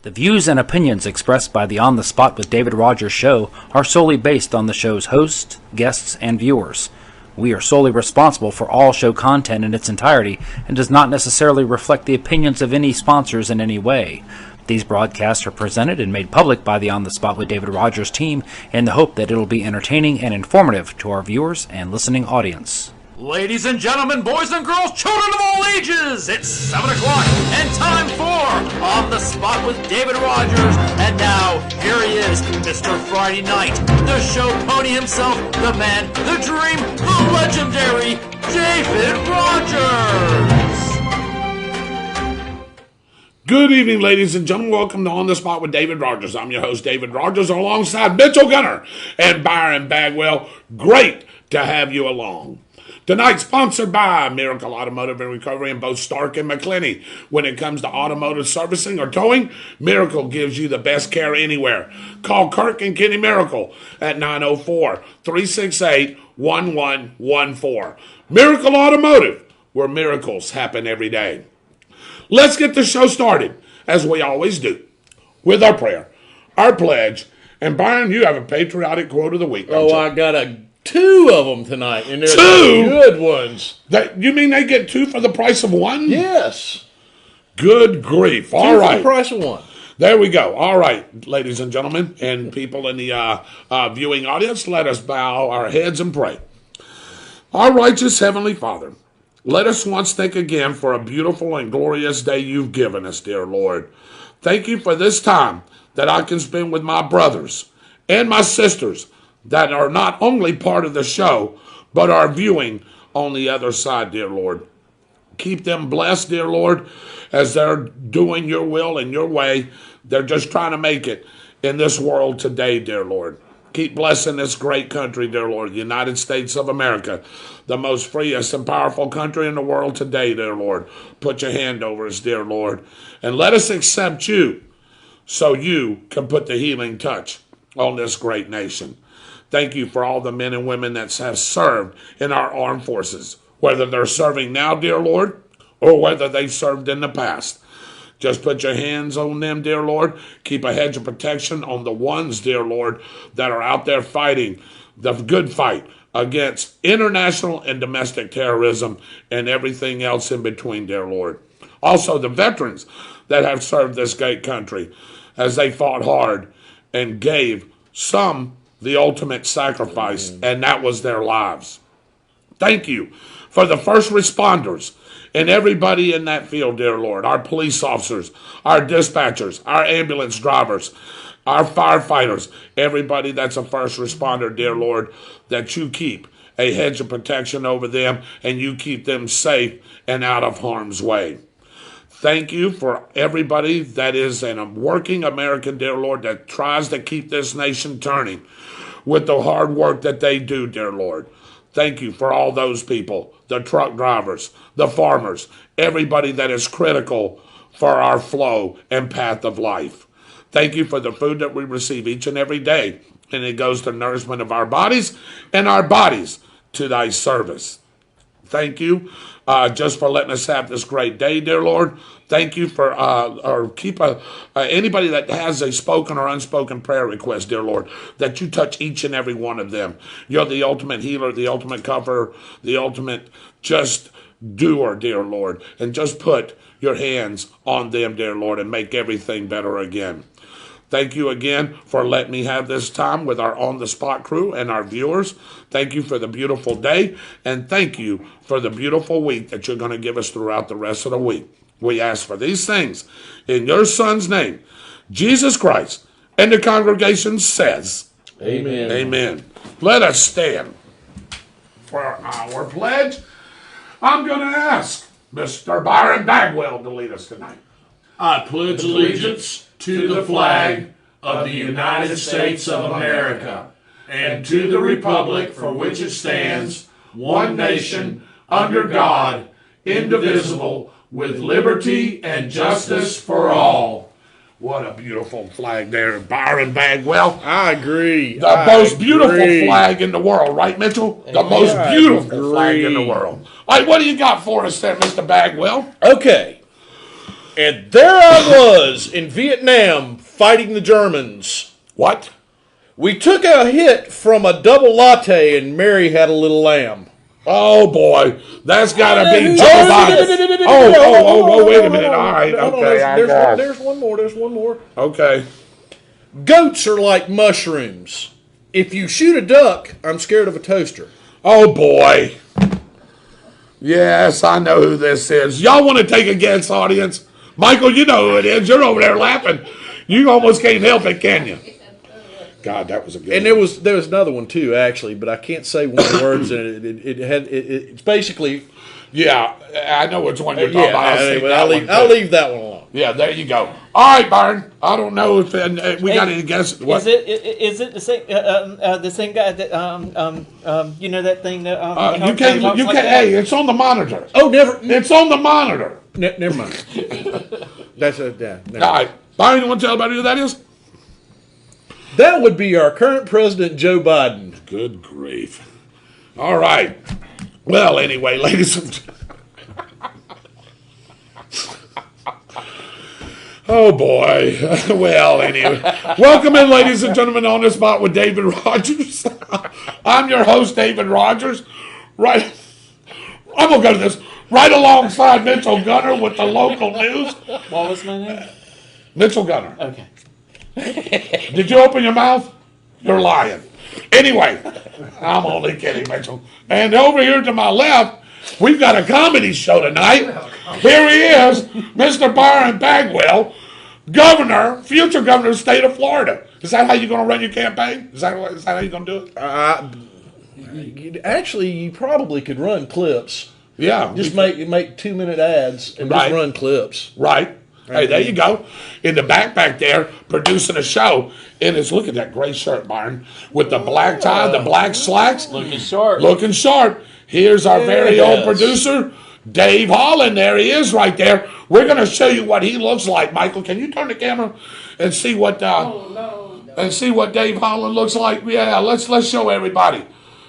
The views and opinions expressed by the On the Spot with David Rodgers show are solely based on the show's hosts, guests, and viewers. We are solely responsible for all show content in its entirety and does not necessarily reflect the opinions of any sponsors in any way. These broadcasts are presented and made public by the On the Spot with David Rodgers team in the hope that it'll be entertaining and informative to our viewers and listening audience. Ladies and gentlemen, boys and girls, children of all ages, it's 7 o'clock and time for On the Spot with David Rodgers. And now, here he is, Mr. Friday Night, the show pony himself, the man, the dream, the legendary David Rodgers. Good evening, ladies and gentlemen. Welcome to On the Spot with David Rodgers. I'm your host, David Rodgers, alongside Mitchell Gunner and Byron Bagwell. Great to have you along. Tonight, sponsored by Miracle Automotive and Recovery in both Stark and McClinney. When it comes to automotive servicing or towing, Miracle gives you the best care anywhere. Call Kirk and Kenny Miracle at 904-368-1114. Miracle Automotive, where miracles happen every day. Let's get the show started, as we always do, with our prayer, our pledge, and Byron, you have a patriotic quote of the week. Oh, I got two of them tonight, and they're two good ones. You mean they get two for the price of one? Yes. Good grief. All right. For the price of one. There we go. All right, ladies and gentlemen, and people in the viewing audience, let us bow our heads and pray. Our righteous Heavenly Father, let us once think again for a beautiful and glorious day you've given us, dear Lord. Thank you for this time that I can spend with my brothers and my sisters that are not only part of the show, but are viewing on the other side, dear Lord. Keep them blessed, dear Lord, as they're doing your will and your way. They're just trying to make it in this world today, dear Lord. Keep blessing this great country, dear Lord, the United States of America, the most freest and powerful country in the world today, dear Lord. Put your hand over us, dear Lord, and let us accept you so you can put the healing touch on this great nation. Thank you for all the men and women that have served in our armed forces, whether they're serving now, dear Lord, or whether they've served in the past. Just put your hands on them, dear Lord. Keep a hedge of protection on the ones, dear Lord, that are out there fighting the good fight against international and domestic terrorism and everything else in between, dear Lord. Also, the veterans that have served this great country as they fought hard and gave some the ultimate sacrifice, and that was their lives. Thank you for the first responders and everybody in that field, dear Lord, our police officers, our dispatchers, our ambulance drivers, our firefighters, everybody that's a first responder, dear Lord, that you keep a hedge of protection over them and you keep them safe and out of harm's way. Thank you for everybody that is a working American, dear Lord, that tries to keep this nation turning with the hard work that they do, dear Lord. Thank you for all those people, the truck drivers, the farmers, everybody that is critical for our flow and path of life. Thank you for the food that we receive each and every day, and it goes to nourishment of our bodies and our bodies to thy service. Thank you just for letting us have this great day, dear Lord. Thank you for anybody that has a spoken or unspoken prayer request, dear Lord, that you touch each and every one of them. You're the ultimate healer, the ultimate comforter, the ultimate just doer, dear Lord. And just put your hands on them, dear Lord, and make everything better again. Thank you again for letting me have this time with our On the Spot crew and our viewers. Thank you for the beautiful day, and thank you for the beautiful week that you're going to give us throughout the rest of the week. We ask for these things in your Son's name, Jesus Christ. And the congregation says, Amen. Amen. Let us stand for our pledge. I'm going to ask Mr. Byron Bagwell to lead us tonight. I pledge allegiance to the flag of the United States of America and to the republic for which it stands, one nation, under God, indivisible, with liberty and justice for all. What a beautiful flag there, Byron Bagwell. I agree. The most beautiful flag in the world, right, Mitchell? The most beautiful flag in the world. All right, what do you got for us there, Mr. Bagwell? Okay. And there I was in Vietnam fighting the Germans. What? We took a hit from a double latte, and Mary had a little lamb. Oh boy, that's got to be Joe Biden. Oh, wait a minute. All right, okay. There's one more. Okay. Goats are like mushrooms. If you shoot a duck, I'm scared of a toaster. Oh boy. Yes, I know who this is. Y'all want to take a guess, audience? Michael, you know who it is. You're over there laughing. You almost can't help it, can you? God, that was a good And one. there was another one too, actually, but I can't say one of the words. And it's basically. Yeah, I know which one you're talking about. I'll leave that one alone. Yeah, there you go. All right, Byron. I don't know if we got any guesses. What? Is it the same guy that you know that thing that You can't. Hey, it's on the monitor. Oh, never. It's on the monitor. Never mind. That's a All right, Byron. You want to tell everybody who that is? That would be our current president, Joe Biden. Good grief. All right. Well, anyway, ladies and oh, boy. Well, anyway. Welcome in, ladies and gentlemen, On the Spot with David Rodgers. I'm your host, David Rodgers. Right. I'm going to go to this. Right alongside Mitchell Gunner with the local news. What was my name? Mitchell Gunner. Okay. Did you open your mouth? You're lying. Anyway, I'm only kidding, Mitchell. And over here to my left, we've got a comedy show tonight. Here he is, Mr. Byron Bagwell, future governor of the state of Florida. Is that how you're going to run your campaign? Is that how you're going to do it? Actually, you probably could run clips. Yeah. Just make 2-minute ads and just run clips. Right. Hey, there you go. In the back there, producing a show. And it's, look at that gray shirt, Byron, with the black tie, the black slacks. Looking sharp. Looking sharp. Here's our very own producer, Dave Holland. There he is right there. We're going to show you what he looks like. Michael, can you turn the camera and see what and see what Dave Holland looks like? Yeah, let's show everybody.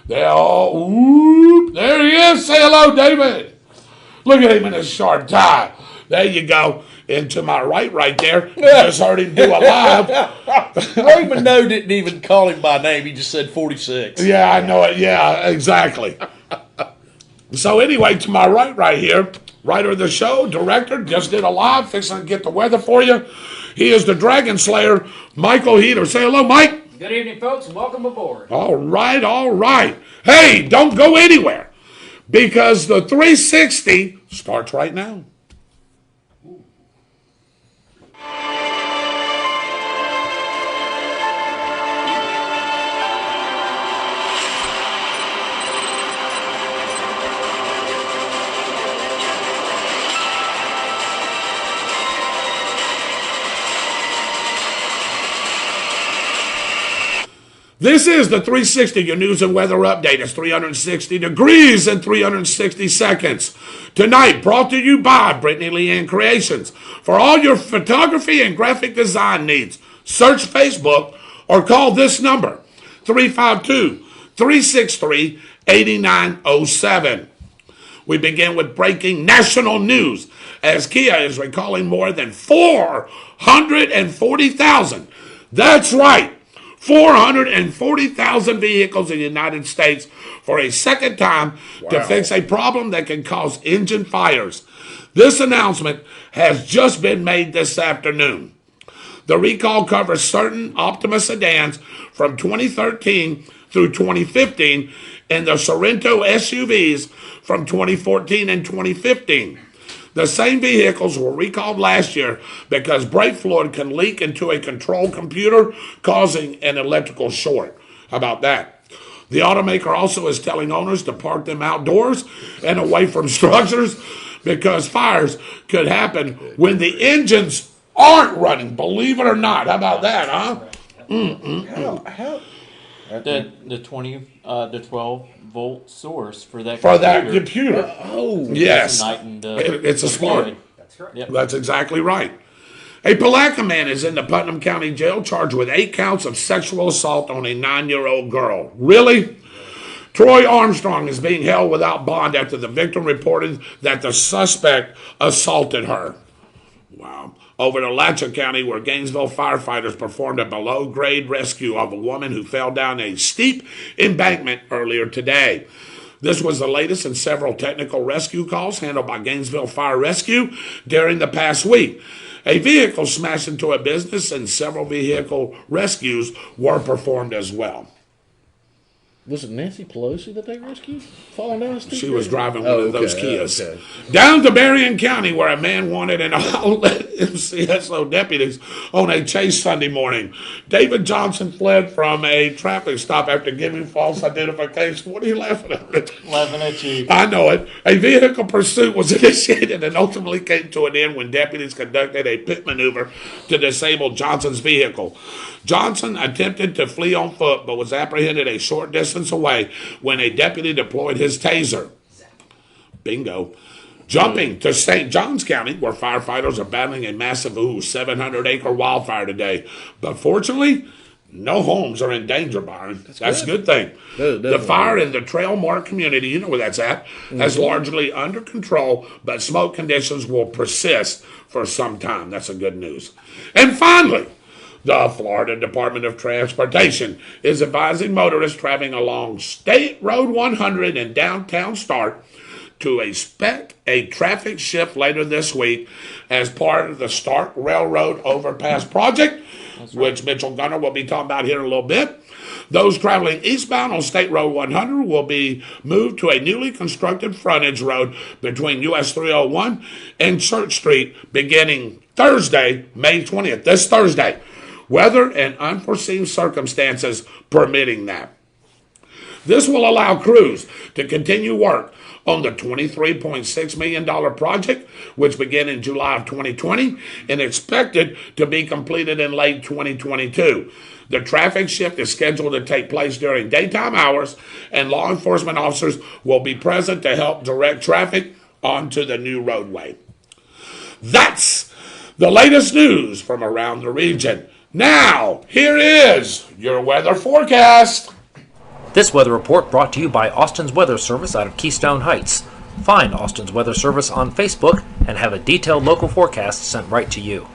There he is. Say hello, David. Look at him in his sharp tie. There you go. And to my right there, just heard him do a live. Raymond No didn't even call him by name. He just said 46. Yeah, I know it. Yeah, exactly. So anyway, to my right here, writer of the show, director, just did a live, fixing to get the weather for you. He is the Dragon Slayer, Michael Heater. Say hello, Mike. Good evening, folks. Welcome aboard. All right. Hey, don't go anywhere, because the 360 starts right now. This is the 360, your news and weather update. It's 360 degrees and 360 seconds. Tonight, brought to you by Brittany Leanne Creations. For all your photography and graphic design needs, search Facebook or call this number, 352-363-8907. We begin with breaking national news as Kia is recalling more than 440,000. That's right. 440,000 vehicles in the United States for a second time to fix a problem that can cause engine fires. This announcement has just been made this afternoon. The recall covers certain Optima sedans from 2013 through 2015 and the Sorento SUVs from 2014 and 2015. The same vehicles were recalled last year because brake fluid can leak into a control computer, causing an electrical short. How about that? The automaker also is telling owners to park them outdoors and away from structures because fires could happen when the engines aren't running. Believe it or not. How about that, huh? How? The 12 volt source for that computer. Yes. It's a smart. That's correct. Yep. That's exactly right. A Palatka man is in the Putnam County Jail charged with 8 counts of sexual assault on a 9-year-old girl. Really? Troy Armstrong is being held without bond after the victim reported that the suspect assaulted her. Wow. Over to Alachua County, where Gainesville firefighters performed a below-grade rescue of a woman who fell down a steep embankment earlier today. This was the latest in several technical rescue calls handled by Gainesville Fire Rescue during the past week. A vehicle smashed into a business and several vehicle rescues were performed as well. Was it Nancy Pelosi that they rescued? Falling down the steep? She was driving one of those Kias. Okay. Down to Berrien County, where a man wanted an outlet MCSO deputies on a chase Sunday morning. David Johnson fled from a traffic stop after giving false identification. What are you laughing at? Laughing at you. I know it. A vehicle pursuit was initiated and ultimately came to an end when deputies conducted a pit maneuver to disable Johnson's vehicle. Johnson attempted to flee on foot but was apprehended a short distance away when a deputy deployed his taser. Bingo. Jumping to St. Johns County, where firefighters are battling a massive 700-acre wildfire today. But fortunately, no homes are in danger, Byron. That's a good thing. The fire in the Trail Mark community, you know where that's at, is largely under control, but smoke conditions will persist for some time. That's a good news. And finally, the Florida Department of Transportation is advising motorists traveling along State Road 100 in downtown Stark to expect a traffic shift later this week as part of the Stark Railroad Overpass project, which Mitchell Gunner will be talking about here in a little bit. Those traveling eastbound on State Road 100 will be moved to a newly constructed frontage road between US 301 and Church Street beginning Thursday, May 20th, this Thursday. Weather and unforeseen circumstances permitting that. This will allow crews to continue work on the $23.6 million project, which began in July of 2020 and expected to be completed in late 2022. The traffic shift is scheduled to take place during daytime hours, and law enforcement officers will be present to help direct traffic onto the new roadway. That's the latest news from around the region. Now, here is your weather forecast. This weather report brought to you by Austin's Weather Service out of Keystone Heights. Find Austin's Weather Service on Facebook and have a detailed local forecast sent right to you.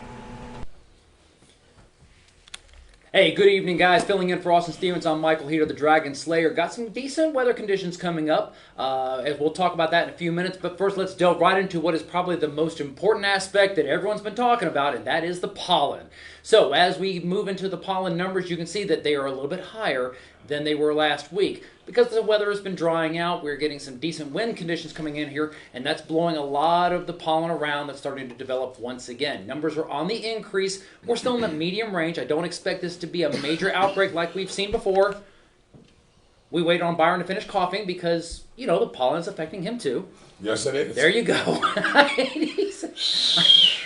Hey, good evening, guys. Filling in for Austin Stevens, I'm Michael Heater, the Dragon Slayer. Got some decent weather conditions coming up. We'll talk about that in a few minutes, but first let's delve right into what is probably the most important aspect that everyone's been talking about, and that is the pollen. So as we move into the pollen numbers, you can see that they are a little bit higher than they were last week. Because the weather has been drying out, we're getting some decent wind conditions coming in here, and that's blowing a lot of the pollen around that's starting to develop once again. Numbers are on the increase. We're still in the medium range. I don't expect this to be a major outbreak like we've seen before. We waited on Byron to finish coughing because, you know, the pollen's affecting him too. Yes, it is. There you go.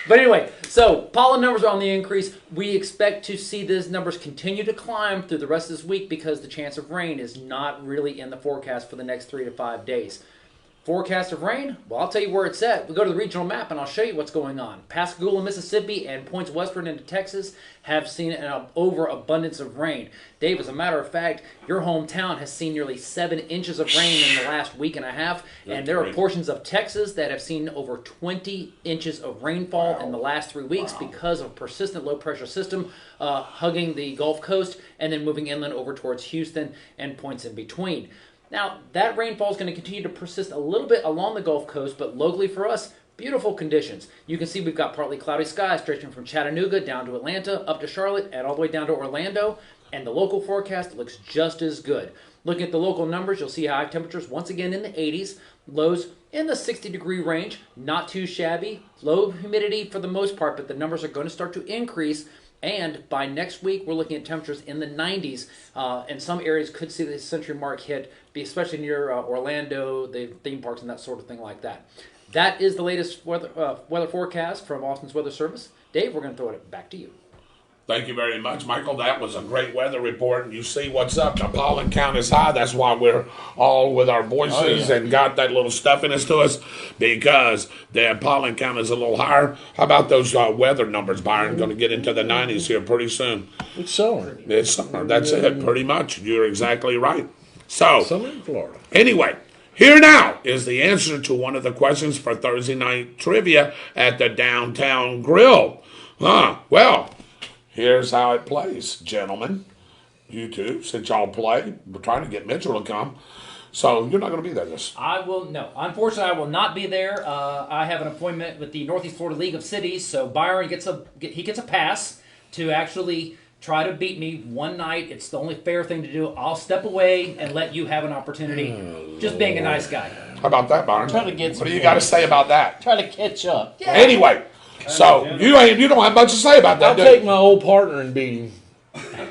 But anyway, so pollen numbers are on the increase. We expect to see these numbers continue to climb through the rest of this week because the chance of rain is not really in the forecast for the next 3 to 5 days. Forecast of rain? Well, I'll tell you where it's at. We go to the regional map and I'll show you what's going on. Pascagoula, Mississippi, and points westward into Texas have seen an overabundance of rain. Dave, as a matter of fact, your hometown has seen nearly 7 inches of rain in the last week and a half, and there are portions of Texas that have seen over 20 inches of rainfall in the last 3 weeks because of a persistent low-pressure system hugging the Gulf Coast and then moving inland over towards Houston and points in between. Now, that rainfall is going to continue to persist a little bit along the Gulf Coast, but locally for us, beautiful conditions. You can see we've got partly cloudy skies stretching from Chattanooga down to Atlanta, up to Charlotte, and all the way down to Orlando, and the local forecast looks just as good. Looking at the local numbers, you'll see high temperatures once again in the 80s, lows in the 60-degree range, not too shabby, low humidity for the most part, but the numbers are going to start to increase. And by next week, we're looking at temperatures in the 90s, and some areas could see the century mark hit, especially near Orlando, the theme parks, and that sort of thing like that. That is the latest weather forecast from Austin's Weather Service. Dave, we're going to throw it back to you. Thank you very much, Michael. That was a great weather report. And you see what's up. The pollen count is high. That's why we're all with our voices and got that little stuffiness to us because the pollen count is a little higher. How about those weather numbers, Byron? Going to get into the 90s here pretty soon. It's summer. It's summer. That's it, pretty much. You're exactly right. So, Summer in Florida. Anyway, Here now is the answer to one of the questions for Thursday night trivia at the Downtown Grill. Well, here's how it plays, gentlemen. You two, since y'all play, we're trying to get Mitchell to come. So you're not going to be there this. I will no. Unfortunately, I will not be there. I have an appointment with the Northeast Florida League of Cities, so Byron gets a pass to actually try to beat me one night. It's the only fair thing to do. I'll step away and let you have an opportunity. Just being a nice guy. How about that, Byron? Trying to get What do you got to say about that? Try to catch up. Yeah. Anyway, so you don't have much to say about that, I'll do take you? my old partner and beat him.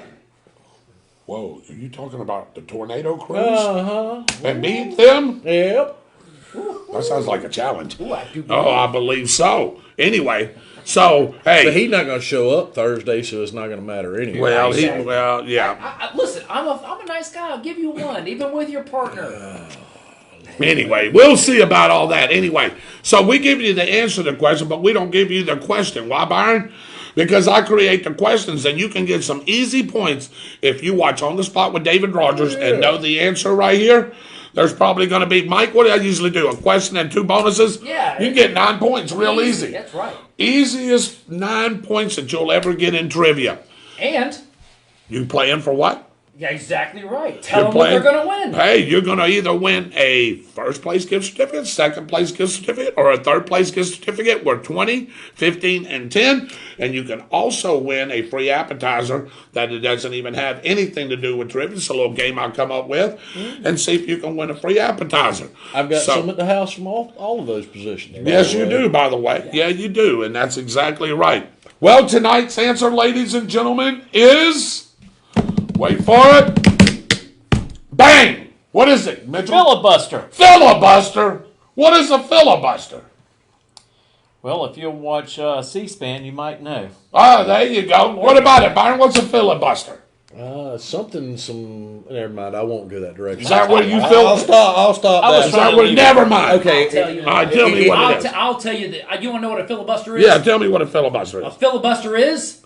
Whoa, are you talking about the Tornado Cruise? Uh-huh. And beat them? Yep. That sounds like a challenge. Ooh, I do Oh, I believe so. Anyway, so, hey. But he's not going to show up Thursday, so it's not going to matter anyway. Well, yeah. Listen, I'm a nice guy. I'll give you one, even with your partner. Anyway, we'll see about all that. Anyway, so we give you the answer to the question, but we don't give you the question. Why, Byron? Because I create the questions, and you can get some easy points if you watch On the Spot with David Rodgers and know the answer right here. There's probably going to be, Mike, what do I usually do? A question and 2 bonuses? Yeah. You can get 9 points real easy. That's right. Easiest 9 points that you'll ever get in trivia. And You playing for what? yeah, exactly right. Tell them what they're going to win. Hey, you're going to either win a first place gift certificate, second place gift certificate, or a third place gift certificate worth 20, 15, and 10. And you can also win a free appetizer that it doesn't even have anything to do with trivia. It's a little game I'll come up with and see if you can win a free appetizer. I've got some at the house from all of those positions. Yes, you do, by the way. Yeah, you do, and that's exactly right. Well, tonight's answer, ladies and gentlemen, is... Wait for it. Bang! What is it, Mitchell? Filibuster. Filibuster? What is a filibuster? Well, if you'll watch C-SPAN, you might know. Ah, there you go. What about it, Byron? What's a filibuster? Never mind. I won't go that direction. Is that where you feel? I'll stop that. Is that where? Never mind. Okay. I'll tell you. All right, tell me what it is. I'll tell you that. You want to know what a filibuster is? Yeah, tell me what a filibuster A is. filibuster is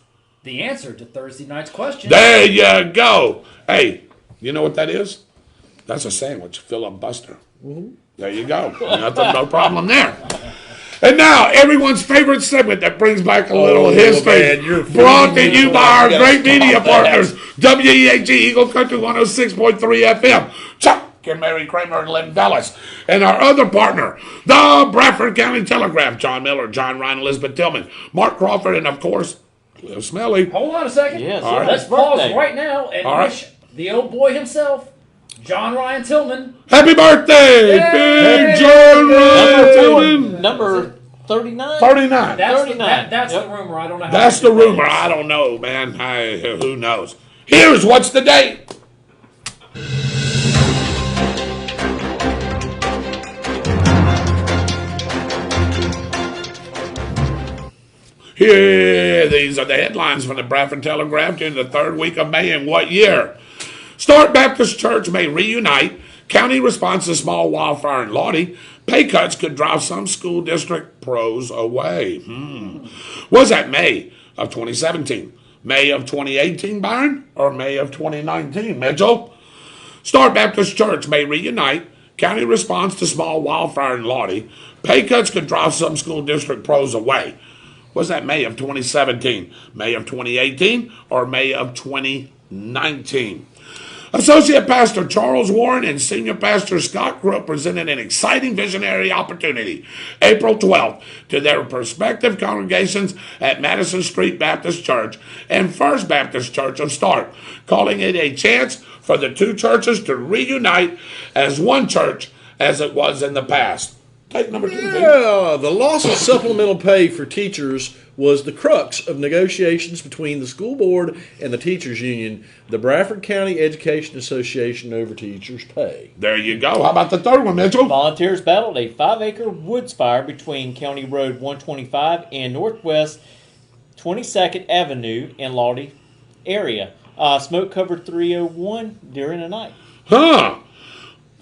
the answer to Thursday night's question. There you go. Hey, you know what that is? That's a sandwich, filibuster. There you go. Nothing, no problem there. And now, everyone's favorite segment that brings back a little history, brought to you by our great media partners, WEAG, Eagle Country 106.3 FM, Chuck and Mary Kramer and Lynn Bellis, and our other partner, the Bradford County Telegraph, John Miller, John Ryan, Elizabeth Tillman, Mark Crawford, and of course, Cliff Smelly. Hold on a second. Yes, All right. Let's pause right now and All right. wish the old boy himself, John Ryan Tillman. Happy birthday, Big John Ryan! Number 39? 39. That's 39. That's Yep. the rumor. I don't know how That's to the do that. rumor. I don't know, man. Who knows? Here's what's the date. Here, these are the headlines from the Bradford Telegraph during the third week of May in what year? Start Baptist Church may reunite. County response to small wildfire in Lottie. Pay cuts could drive some school district pros away. Was that May of 2017? May of 2018, Byron? Or May of 2019, Mitchell? Start Baptist Church may reunite. County response to small wildfire in Lottie. Pay cuts could drive some school district pros away. Was that May of 2017, May of 2018, or May of 2019? Associate Pastor Charles Warren and Senior Pastor Scott Crook presented an exciting visionary opportunity April 12th to their prospective congregations at Madison Street Baptist Church and First Baptist Church of Start, calling it a chance for the two churches to reunite as one church as it was in the past. Take number 2. Yeah, the loss of supplemental pay for teachers was the crux of negotiations between the school board and the teachers union, the Bradford County Education Association, over teachers' pay. There you go. How about the third one, Mitchell? Volunteers battled a 5-acre woods fire between County Road 125 and Northwest 22nd Avenue in Lottie area. Smoke covered 301 during the night.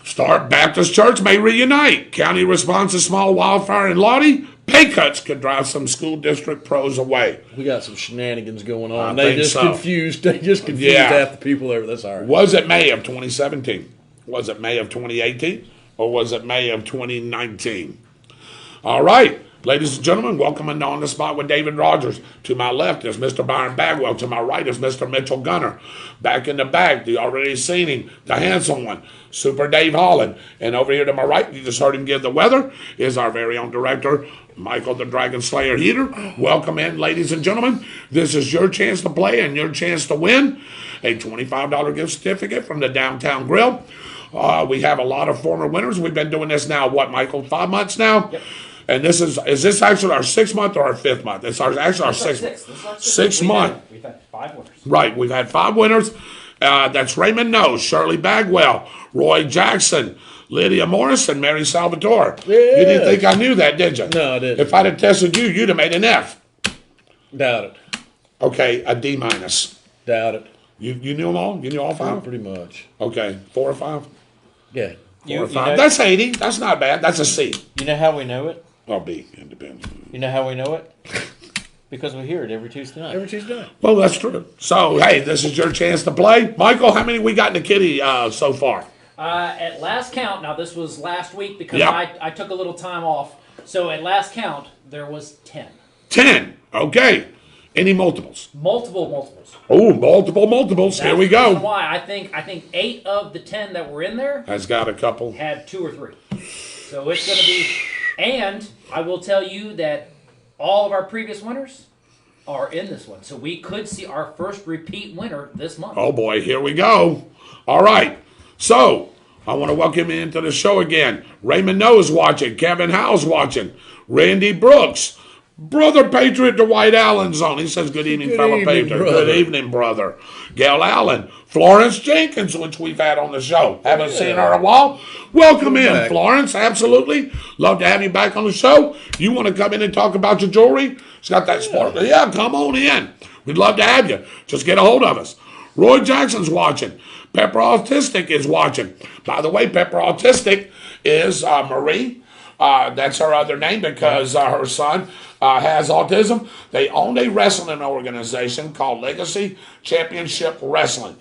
Start Baptist Church may reunite. County response to small wildfire in Lottie. Pay cuts could drive some school district pros away. We got some shenanigans going on. I They think just so. confused Yeah. half the people there. That's all right. Was it May of 2017? Was it May of 2018? or was it May of 2019? All right. Ladies and gentlemen, welcome in On the Spot with David Rodgers. To my left is Mr. Byron Bagwell. To my right is Mr. Mitchell Gunner. Back in the back, you already seen him, the handsome one, Super Dave Holland. And over here to my right, you just heard him give the weather, is our very own director, Michael the Dragon Slayer Heater. Welcome in, ladies and gentlemen. This is your chance to play and your chance to win a $25 gift certificate from the Downtown Grill. We have a lot of former winners. We've been doing this now, what, Michael, 5 months now? Yep. And this is this actually our 6th month or our 5th month? It's actually our sixth month. We've had 5 winners. Right, we've had 5 winners. That's Raymond Knows, Shirley Bagwell, Roy Jackson, Lydia Morrison, Mary Salvatore. Yeah. You didn't think I knew that, did you? No, I didn't. If I'd have tested you, you'd have made an F. Doubt it. Okay, a D minus. Doubt it. You knew them all? You knew all 5? Pretty much. Okay, 4 or 5? Yeah. 4 or 5. That's 80. That's not bad. That's a C. You know how we know it? Or B. It depends. You know how we know it? Because we hear it every Tuesday night. Every Tuesday night. Well, that's true. So, hey, this is your chance to play. Michael, how many we got in the kitty so far? At last count, now this was last week because Yep. I took a little time off. So at last count, there was 10. 10. Okay. Any multiples? Multiples. Oh, multiples. Here we That's the reason go. why I think 8 of the 10 that were in there Has got a couple. had 2 or 3. So it's going to be, and I will tell you that all of our previous winners are in this one. So we could see our first repeat winner this month. Oh, boy. Here we go. All right. So, I want to welcome you into the show again. Raymond Knows watching. Kevin Howe's watching. Randy Brooks. Brother Patriot Dwight Allen's on. He says, good evening, fellow Patriot. Brother. Good evening, brother. Gail Allen. Florence Jenkins, which we've had on the show. Haven't seen her in a while. Welcome in, back. Florence. Absolutely. Love to have you back on the show. You want to come in and talk about your jewelry? It's got that sparkle. Yeah, come on in. We'd love to have you. Just get a hold of us. Roy Jackson's watching. Pepper Autistic is watching. By the way, Pepper Autistic is Marie. That's her other name because her son has autism. They own a wrestling organization called Legacy Championship Wrestling.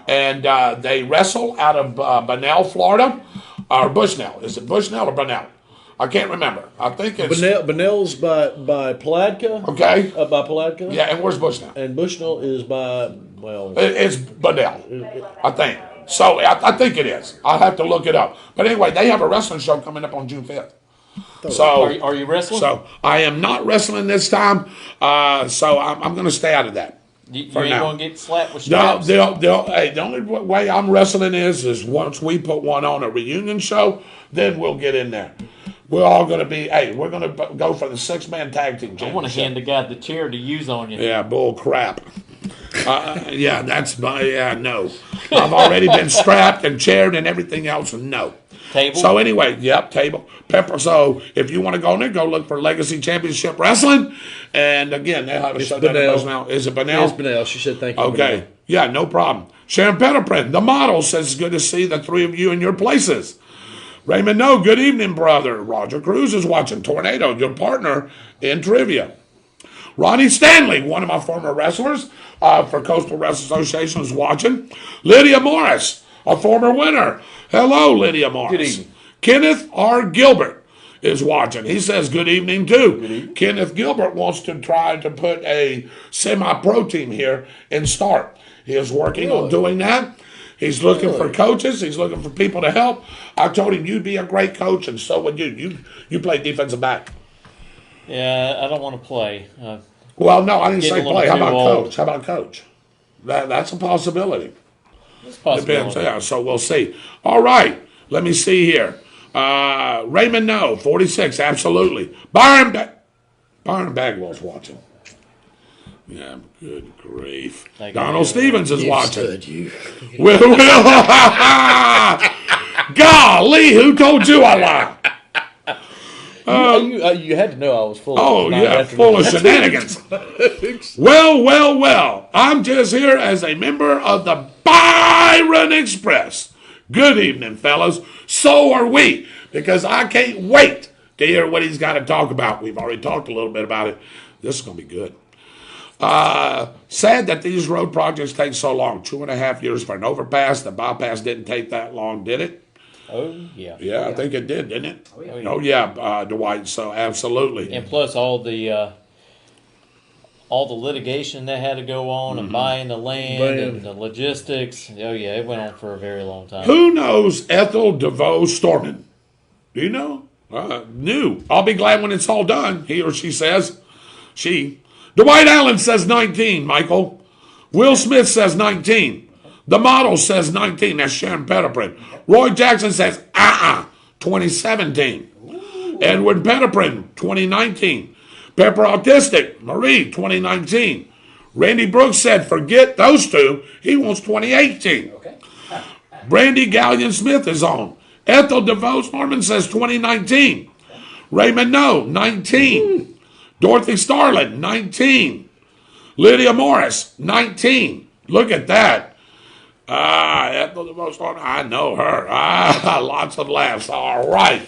And they wrestle out of Bunnell, Florida. Or Bushnell. Is it Bushnell or Bunnell? I can't remember. I think it's... Bunnell's by Palatka. Okay. By Palatka. Yeah, and where's Bushnell? And Bushnell is by, well... It's Bunnell, I think. So I think it is. I'll have to look it up. But anyway, they have a wrestling show coming up on June 5th. So Are you wrestling? So I am not wrestling this time. So I'm going to stay out of that. You ain't for now. going to get slapped with No, straps? hey, the only way I'm wrestling is once we put one on a reunion show, then we'll get in there. We're all going to be, we're going to go for the 6-man tag team I want to championship. hand the guy the chair to use on you. Yeah, bull crap. No. I've already been strapped and chaired and everything else, and no. Table? So anyway, yep, table. Pepper. So if you want to go in there, go look for Legacy Championship Wrestling. And again, they'll have a show down Bunnell. now. Is it Bunnell? It's Bunnell. She said thank you. Okay. Bunnell. Yeah, no problem. Sharon Petterprint, the model, says it's good to see the 3 of you in your places. Raymond No, good evening, brother. Roger Cruz is watching. Tornado, your partner in trivia. Ronnie Stanley, one of my former wrestlers for Coastal Wrestling Association, is watching. Lydia Morris, a former winner. Hello, Lydia Morris. Good evening. Kenneth R. Gilbert is watching. He says good evening, too. Good evening. Kenneth Gilbert wants to try to put a semi-pro team here in Start. He is working on doing that. He's looking for coaches. He's looking for people to help. I told him you'd be a great coach, and so would you. You play defensive back. Yeah, I don't want to play. Well, no, I didn't say Getting a play. How little about too old. coach? How about coach? That's a possibility. It's possible. Depends. Yeah, so we'll see. All right. Let me see here. Raymond No, 46, absolutely. Byron Bagwell's watching. Yeah, good grief. Donald Stevens is watching. Will. Golly, who told you I lie? You had to know I was full Oh, of yeah, full of shenanigans. Well. I'm just here as a member of the Byron Express. Good evening, fellas. So are we, because I can't wait to hear what he's got to talk about. We've already talked a little bit about it. This is going to be good. Sad that these road projects take so long. 2.5 years for an overpass. The bypass didn't take that long, did it? Oh, yeah. Yeah, I think it did, didn't it? yeah. Oh, yeah, Dwight. So absolutely. And plus all the litigation that had to go on and buying the land and the logistics. Oh, yeah, it went on for a very long time. Who knows Ethel DeVoe Storman? Do you know? New. I'll be glad when it's all done, he or she says. She. Dwight Allen says 19, Michael. Will Smith says 19. The model says 19. That's Sharon Pettiprin. Roy Jackson says, 2017. Ooh. Edward Pettiprin, 2019. Pepper Autistic, Marie, 2019. Randy Brooks said, forget those two. He wants 2018. Okay. Brandy Gallion Smith is on. Ethel DeVoe Norman says 2019. Raymond No, 19. Dorothy Starlin, 19. Lydia Morris, 19. Look at that. Ethel DeVoe Norman, I know her. Lots of laughs. All right.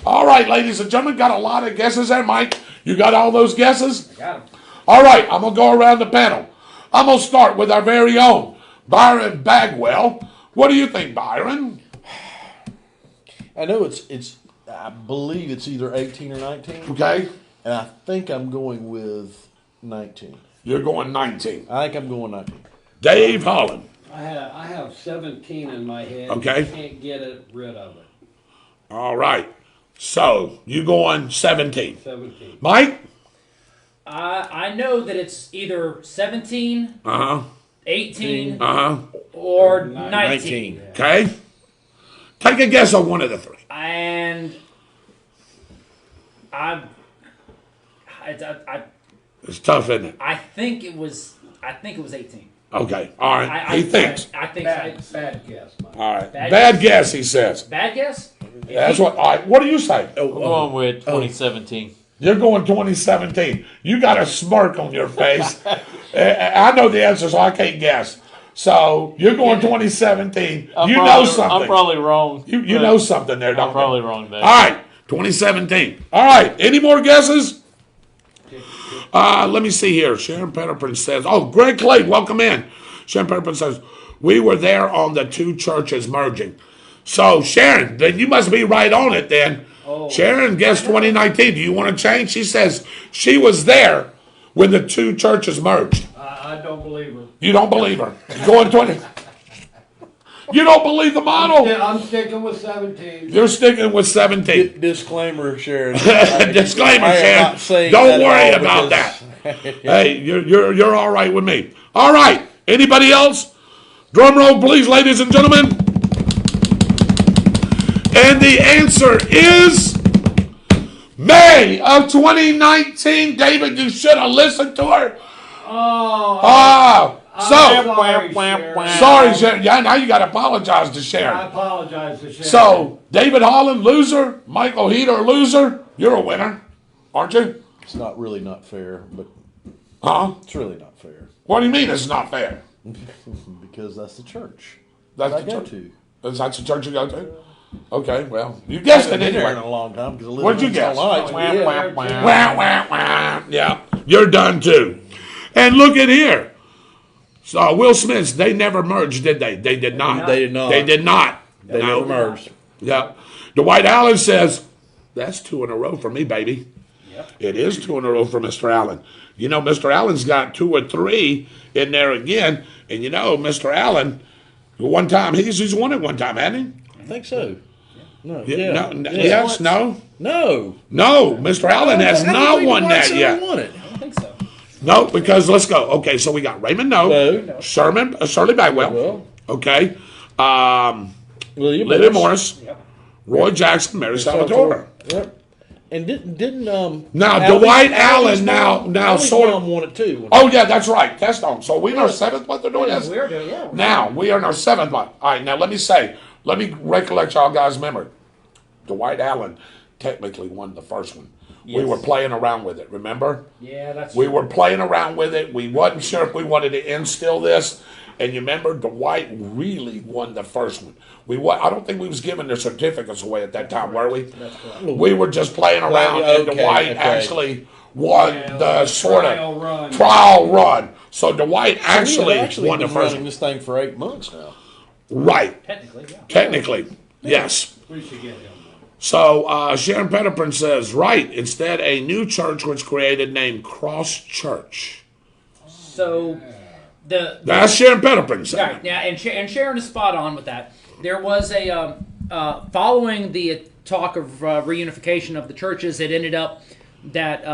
All right, ladies and gentlemen, got a lot of guesses there, Mike. You got all those guesses? I got them. All right, I'm going to go around the panel. I'm going to start with our very own Byron Bagwell. What do you think, Byron? I know it's. I believe it's either 18 or 19. Okay. And I think I'm going with 19. You're going 19. I think I'm going 19. Dave Holland. I have 17 in my head. Okay. I can't get rid of it. All right. So, you going 17. 17. Mike? I know that it's either 17, 18, or 19. Okay. Take a guess on one of the three. And It's tough, isn't it? I think it was 18. Okay. All right. He thinks. I think Bad guess, Mike. All right. Bad guess, he says. Bad guess? That's what. All right. What do you say? I'm going with 2017. You're going 2017. You got a smirk on your face. I know the answer, so I can't guess. So you're going 2017. You know something. I'm probably wrong. You know something there, don't you? I'm probably wrong there. All right. 2017. All right. Any more guesses? Let me see here. Sharon Petterpin says, Greg Clay, welcome in. Sharon Petterpin says, we were there on the two churches merging. So, Sharon, then you must be right on it then. Sharon guessed 2019. Do you want to change? She says she was there when the two churches merged. I don't believe her. You don't believe her. You're going 20. You don't believe the model? I'm sticking with 17. You're sticking with 17. Disclaimer, Sharon. Disclaimer, Sharon. Don't worry about that. Hey, you're all right with me. All right. Anybody else? Drum roll, please, ladies and gentlemen. And the answer is May of 2019. David, you should have listened to her. Sorry, Sharon. Yeah, now you got to apologize to Sharon. I apologize to Sharon. So, David Holland, loser. Michael Heater, loser. You're a winner, aren't you? It's really not fair, but it's really not fair. What do you mean it's not fair? Because that's the church That's I the go church. to. Is that the church you go to? Okay, well, you guessed it Been there in anyway. a long time because I live What'd you in guess? Lights. Wah, wah, wah. Yeah, you're done too. And look at here. So Will Smith, they never merged, did they? They did not. They did not. They did not. They never merged. Yeah. Dwight Allen says, that's 2 in a row for me, baby. Yep. It is 2 in a row for Mr. Allen. You know, Mr. Allen's got 2 or 3 in there again. And you know, Mr. Allen, one time, he's won it one time, hasn't he? I think so. No. Yeah. No, yes, no. No. No, Mr. Allen has not won that yet. Won it. I don't think so. No, because let's go. Okay, so we got Raymond No, Shirley Bagwell. Okay. Lydia Morris. Yep. Roy Jackson, Mary Salvatore. Yep. And didn't Now Dwight Allen now sort of won it too. Oh yeah, that's right. Test on. So we in our 7th month they're doing this? We're doing, yeah. Now we are in our 7th month. All right, now let me recollect y'all guys' memory. Dwight Allen technically won the first one. Yes. We were playing around with it, remember? Yeah, that's We true. were playing around with it. We wasn't sure if we wanted to instill this. And you remember, Dwight really won the first one. I don't think we was giving the certificates away at that time, were we? That's correct. We were just playing around, and Dwight actually won the sort of trial run. So Dwight actually won the been first running one. this thing for 8 months now. Right. Technically, yeah. Technically, yes. We should get him. So Sharon Petterprin says, right, instead a new church was created named Cross Church. So That's Sharon Petterprin saying. Right, yeah, and Sharon is spot on with that. There was a following the talk of reunification of the churches. It ended up that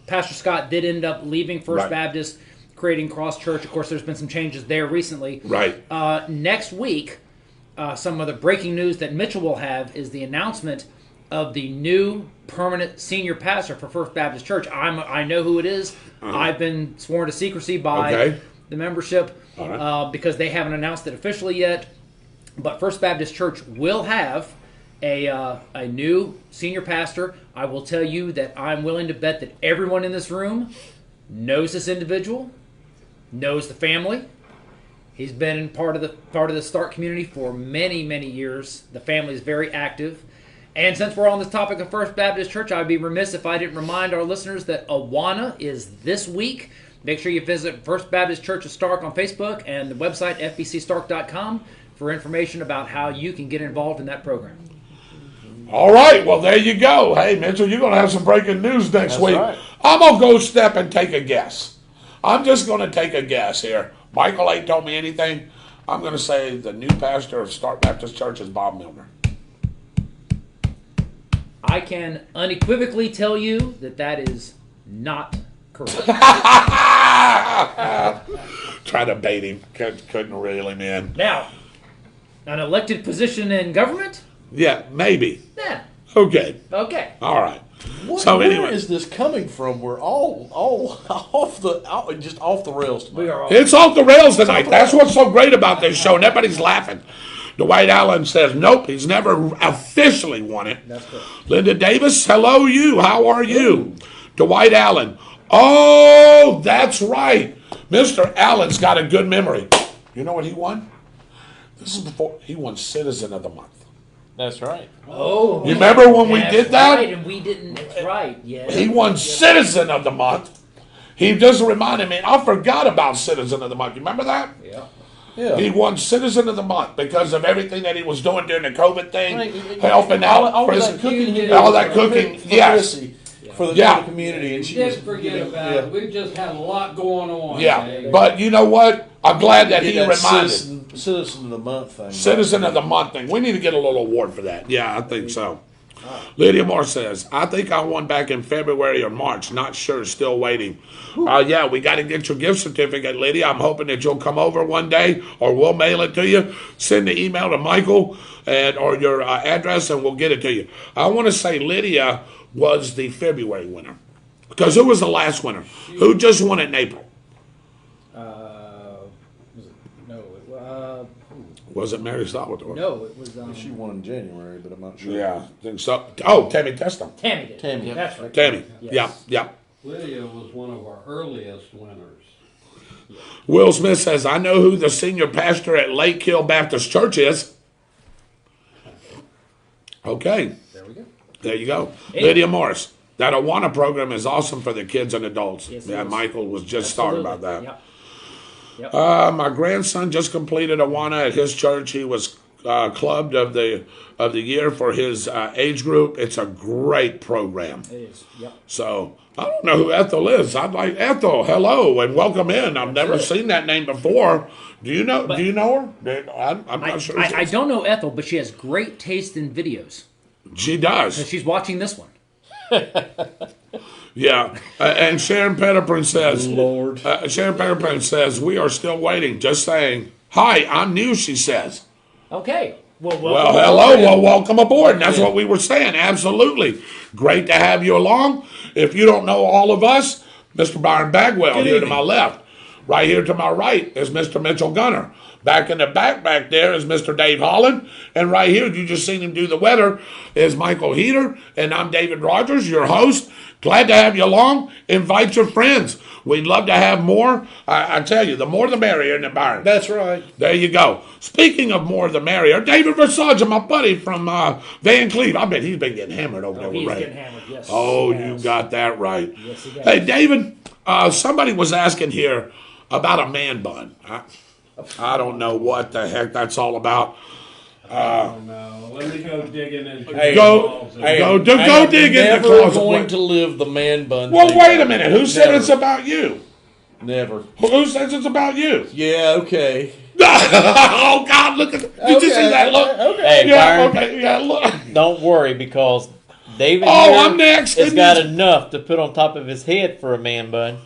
Pastor Scott did end up leaving First Right. Baptist, creating Cross Church. Of course, there's been some changes there recently. Right. Next week, some of the breaking news that Mitchell will have is the announcement of the new permanent senior pastor for First Baptist Church. I know who it is. I've been sworn to secrecy by the membership because they haven't announced it officially yet. But First Baptist Church will have a new senior pastor. I will tell you that I'm willing to bet that everyone in this room knows this individual, knows the family. He's been part of the Start community for many, many years. The family is very active. And since we're on this topic of First Baptist Church, I'd be remiss if I didn't remind our listeners that Awana is this week. Make sure you visit First Baptist Church of Stark on Facebook and the website fbcstark.com for information about how you can get involved in that program. All right, well, there you go. Hey, Mitchell, you're going to have some breaking news next week. right. I'm going to go step and take a guess. I'm just going to take a guess here. Michael ain't told me anything. I'm going to say the new pastor of Start Baptist Church is Bob Milner. I can unequivocally tell you that is not correct. Try to bait him. Couldn't really, man. Now, an elected position in government? Yeah, maybe. Yeah. Okay. Okay. All right. Where anyway, is this coming from? We're all off the rails tonight. We are all. it's off the rails tonight. That's what's so great about this show. And everybody's laughing. Dwight Allen says, nope, he's never officially won it. That's correct. Linda Davis, hello you. How are you? Dwight Allen. Oh, that's right. Mr. Allen's got a good memory. You know what he won? This is before he won Citizen of the Month. That's right. Oh. You remember when we that's did that? Right, and we didn't. That's right. Yeah. He won Citizen of the Month. He just reminded me, I forgot about Citizen of the Month. You remember that? Yeah. Yeah. He won Citizen of the Month because of everything that he was doing during the COVID thing, Right. helping all out that cooking, he did all that cooking. for Yes, Chrissy, for the Yeah. community, and We she did was forget about it. We've just had a lot going on. yeah. Dave. But you know what? I'm glad that he did that reminded Citizen of the Month thing. Citizen of the Month thing. We need to get a little award for that. Yeah, I think so. Lydia Moore says, I think I won back in February or March. Not sure. Still waiting. Yeah, we got to get your gift certificate, Lydia. I'm hoping that you'll come over one day or we'll mail it to you. Send the email to Michael or your address and we'll get it to you. I want to say Lydia was the February winner. Because who was the last winner? Who just won it in April? Was it Mary Salvatore? No, it was. She won in January, but I'm not sure. Yeah, I think so. Oh, Tammy Testum. Tammy did. Tammy. That's right. Tammy. Yes. Yeah. Lydia was one of our earliest winners. Will Smith says, I know who the senior pastor at Lake Hill Baptist Church is. Okay. There we go. There you go. Hey. Lydia Morris. That Awana program is awesome for the kids and adults. Yes, it Yeah, is. Michael was just talking about that. Yep. Yep. My grandson just completed Awana at his church. He was clubbed of the year for his age group. It's a great program. It is. Yep. So I don't know who Ethel is. I'd like Ethel. Hello and welcome in. I've never seen that name before. Do you know her? I'm not sure. I don't know Ethel, but she has great taste in videos. She does. She's watching this one. Yeah. And Sharon Petterprin says, Lord. Sharon Petterprin says, we are still waiting. Just saying, hi, I'm new, she says. Okay. Well, Hello. Well, welcome aboard. And that's what we were saying. Absolutely. Great to have you along. If you don't know all of us, Mr. Byron Bagwell here to my left. Right here to my right is Mr. Mitchell Gunner. Back in the back there is Mr. Dave Holland. And right here, you just seen him do the weather, is Michael Heater. And I'm David Rodgers, your host. Glad to have you along. Invite your friends. We'd love to have more. I tell you, the more the merrier, isn't it, Byron? That's right. There you go. Speaking of more the merrier, David Versace, my buddy from Van Cleve. I bet he's been getting hammered over there with He's Ray. getting hammered, yes. Oh, Yes. you got that right. Yes, he does. Hey, David, somebody was asking here about a man bun. I don't know what the heck that's all about. No, let me go digging in. Go dig in the Never closet. going to live the man bun. Well, thing. wait a minute. Who said Never. it's about you? Never. Who says it's about you? Yeah, okay. Oh, God, look at Did you see that look? Hey, Yeah, Byron, okay, yeah, look. don't worry because David Oh, here I'm next. has got enough to put on top of his head for a man bun.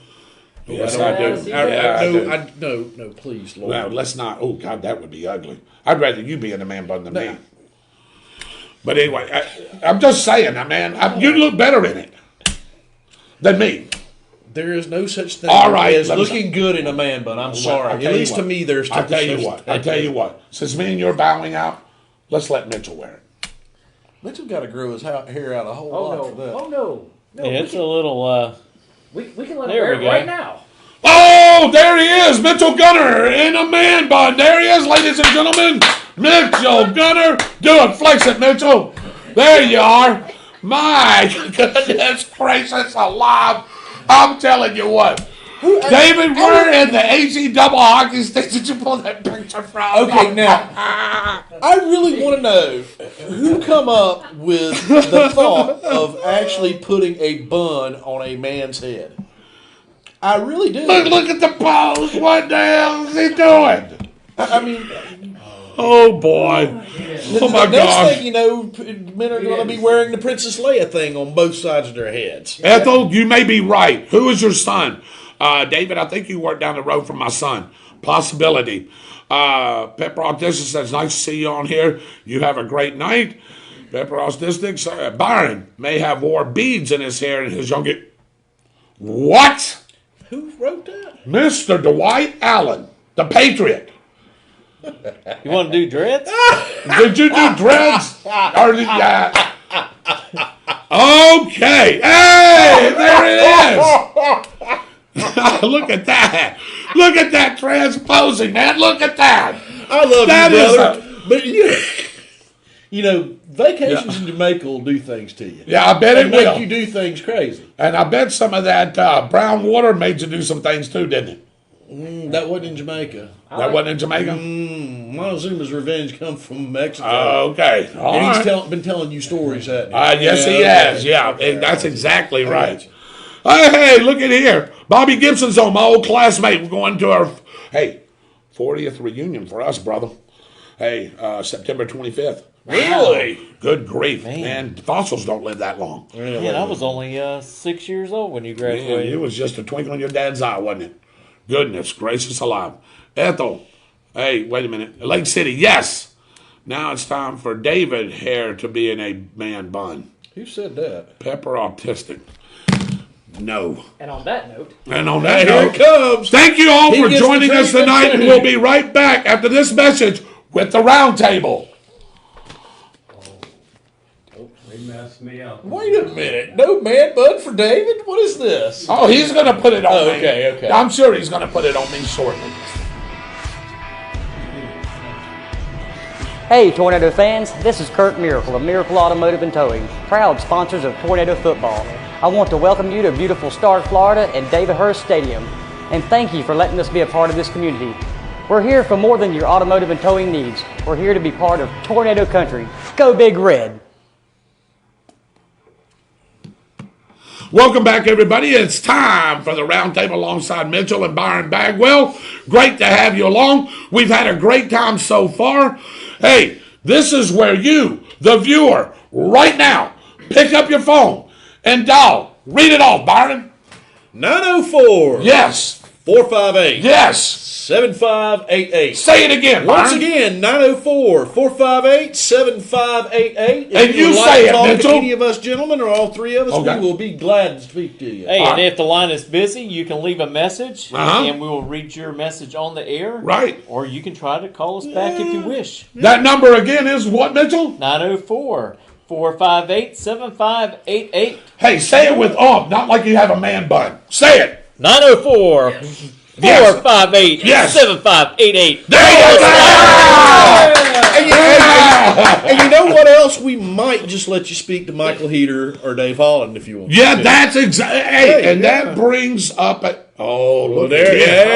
Yes, I do. Yeah, I do. No, please, Lord. No, let's not. Oh, God, that would be ugly. I'd rather you be in a man bun than me. But anyway, I'm just saying, man, you look better in it than me. There is no such thing All right, as let me looking good in a man bun. I'm sorry. I'll At tell you least what. to me, there's. I'll tell you what. Since me and you're bowing out, let's let Mitchell wear it. Mitchell got to grow his hair out a whole lot for that. Oh no! No, Yeah, it's a little. we can let him There wear we it go. right now. Oh, there he is, Mitchell Gunner in a man bun. There he is, ladies and gentlemen. Mitchell Gunner. Do it. Flex it, Mitchell. There you are. My goodness gracious alive. I'm telling you what. David, where in the AG double hockey sticks did you pull that picture from? Okay, now I really want to know who come up with the thought of actually putting a bun on a man's head. I really do. Look at the pose. What the hell is he doing? I mean, Oh, boy. Oh, my next gosh. thing you know, men are going to be wearing the Princess Leia thing on both sides of their heads. Ethel, you may be right. Who is your son? David, I think you work down the road from my son. Possibility. Pepper Autistic says, nice to see you on here. You have a great night. Pepper Autistic, Byron may have wore beads in his hair in his younger... What? Who wrote that? Mr. Dwight Allen, the Patriot. You want to do dreads? Did you do dreads? Or did, okay. Hey, there it is. Look at that. Look at that transposing, man. Look at that. I love That you, is brother. But you know, vacations in Jamaica will do things to you. Yeah, I bet it And make will. you do things crazy. And I bet some of that brown water made you do some things too, didn't it? That wasn't in Jamaica. That wasn't in Jamaica? Montezuma's revenge come from Mexico. Okay. All and he's right. been telling you stories, hasn't he? Yes, he has. Yeah, and that's exactly right. Hey, look at here. Bobby Gibson's on, my old classmate. We're going to our, 40th reunion for us, brother. Hey, September 25th. Really? Good grief. Man, fossils don't live that long. Yeah, I was only 6 years old when you Man, graduated. it was just a twinkle in your dad's eye, wasn't it? Goodness gracious alive. Ethel, hey, wait a minute. Lake City, yes. Now it's time for David hair to be in a man bun. Who said that? Pepper Autistic. No. And on that note, And on that Here note, it comes. thank you all He for gets the joining us treatment tonight, and too. we'll be right back after this message with the round table. They messed me up. Wait a minute. No man bun for David? What is this? Oh, he's going to put it on Oh, me. okay. I'm sure he's going to put it on me shortly. Hey Tornado fans, this is Kurt Miracle of Miracle Automotive and Towing, proud sponsors of Tornado Football. I want to welcome you to beautiful Stark, Florida at David Hurst Stadium, and thank you for letting us be a part of this community. We're here for more than your automotive and towing needs. We're here to be part of Tornado Country. Go Big Red! Welcome back, everybody. It's time for the round table alongside Mitchell and Byron Bagwell. Great to have you along. We've had a great time so far. Hey, this is where you, the viewer, right now, pick up your phone and dial. Read it off, Byron. 904 Yes. 458 Yes. 7588. Say it again, Once Byron. again, 904-458-7588. And If you would say like to it, talk Mitchell. to any of us gentlemen or all three of us, Okay. we will be glad to speak to you. Hey, All and right. if the line is busy, you can leave a message, Uh-huh. and we will read your message on the air. Right. Or you can try to call us back if you wish. That number again is what, Mitchell? 904-458-7588. Hey, say it with not like you have a man bun. Say it. 904-458-7588. Yes. Yes. There you go. And you know what else? We might just let you speak to Michael Heater or Dave Holland if you want. Yeah, that's exactly. Hey, and yeah. that brings up a. Oh, look there at it it. is.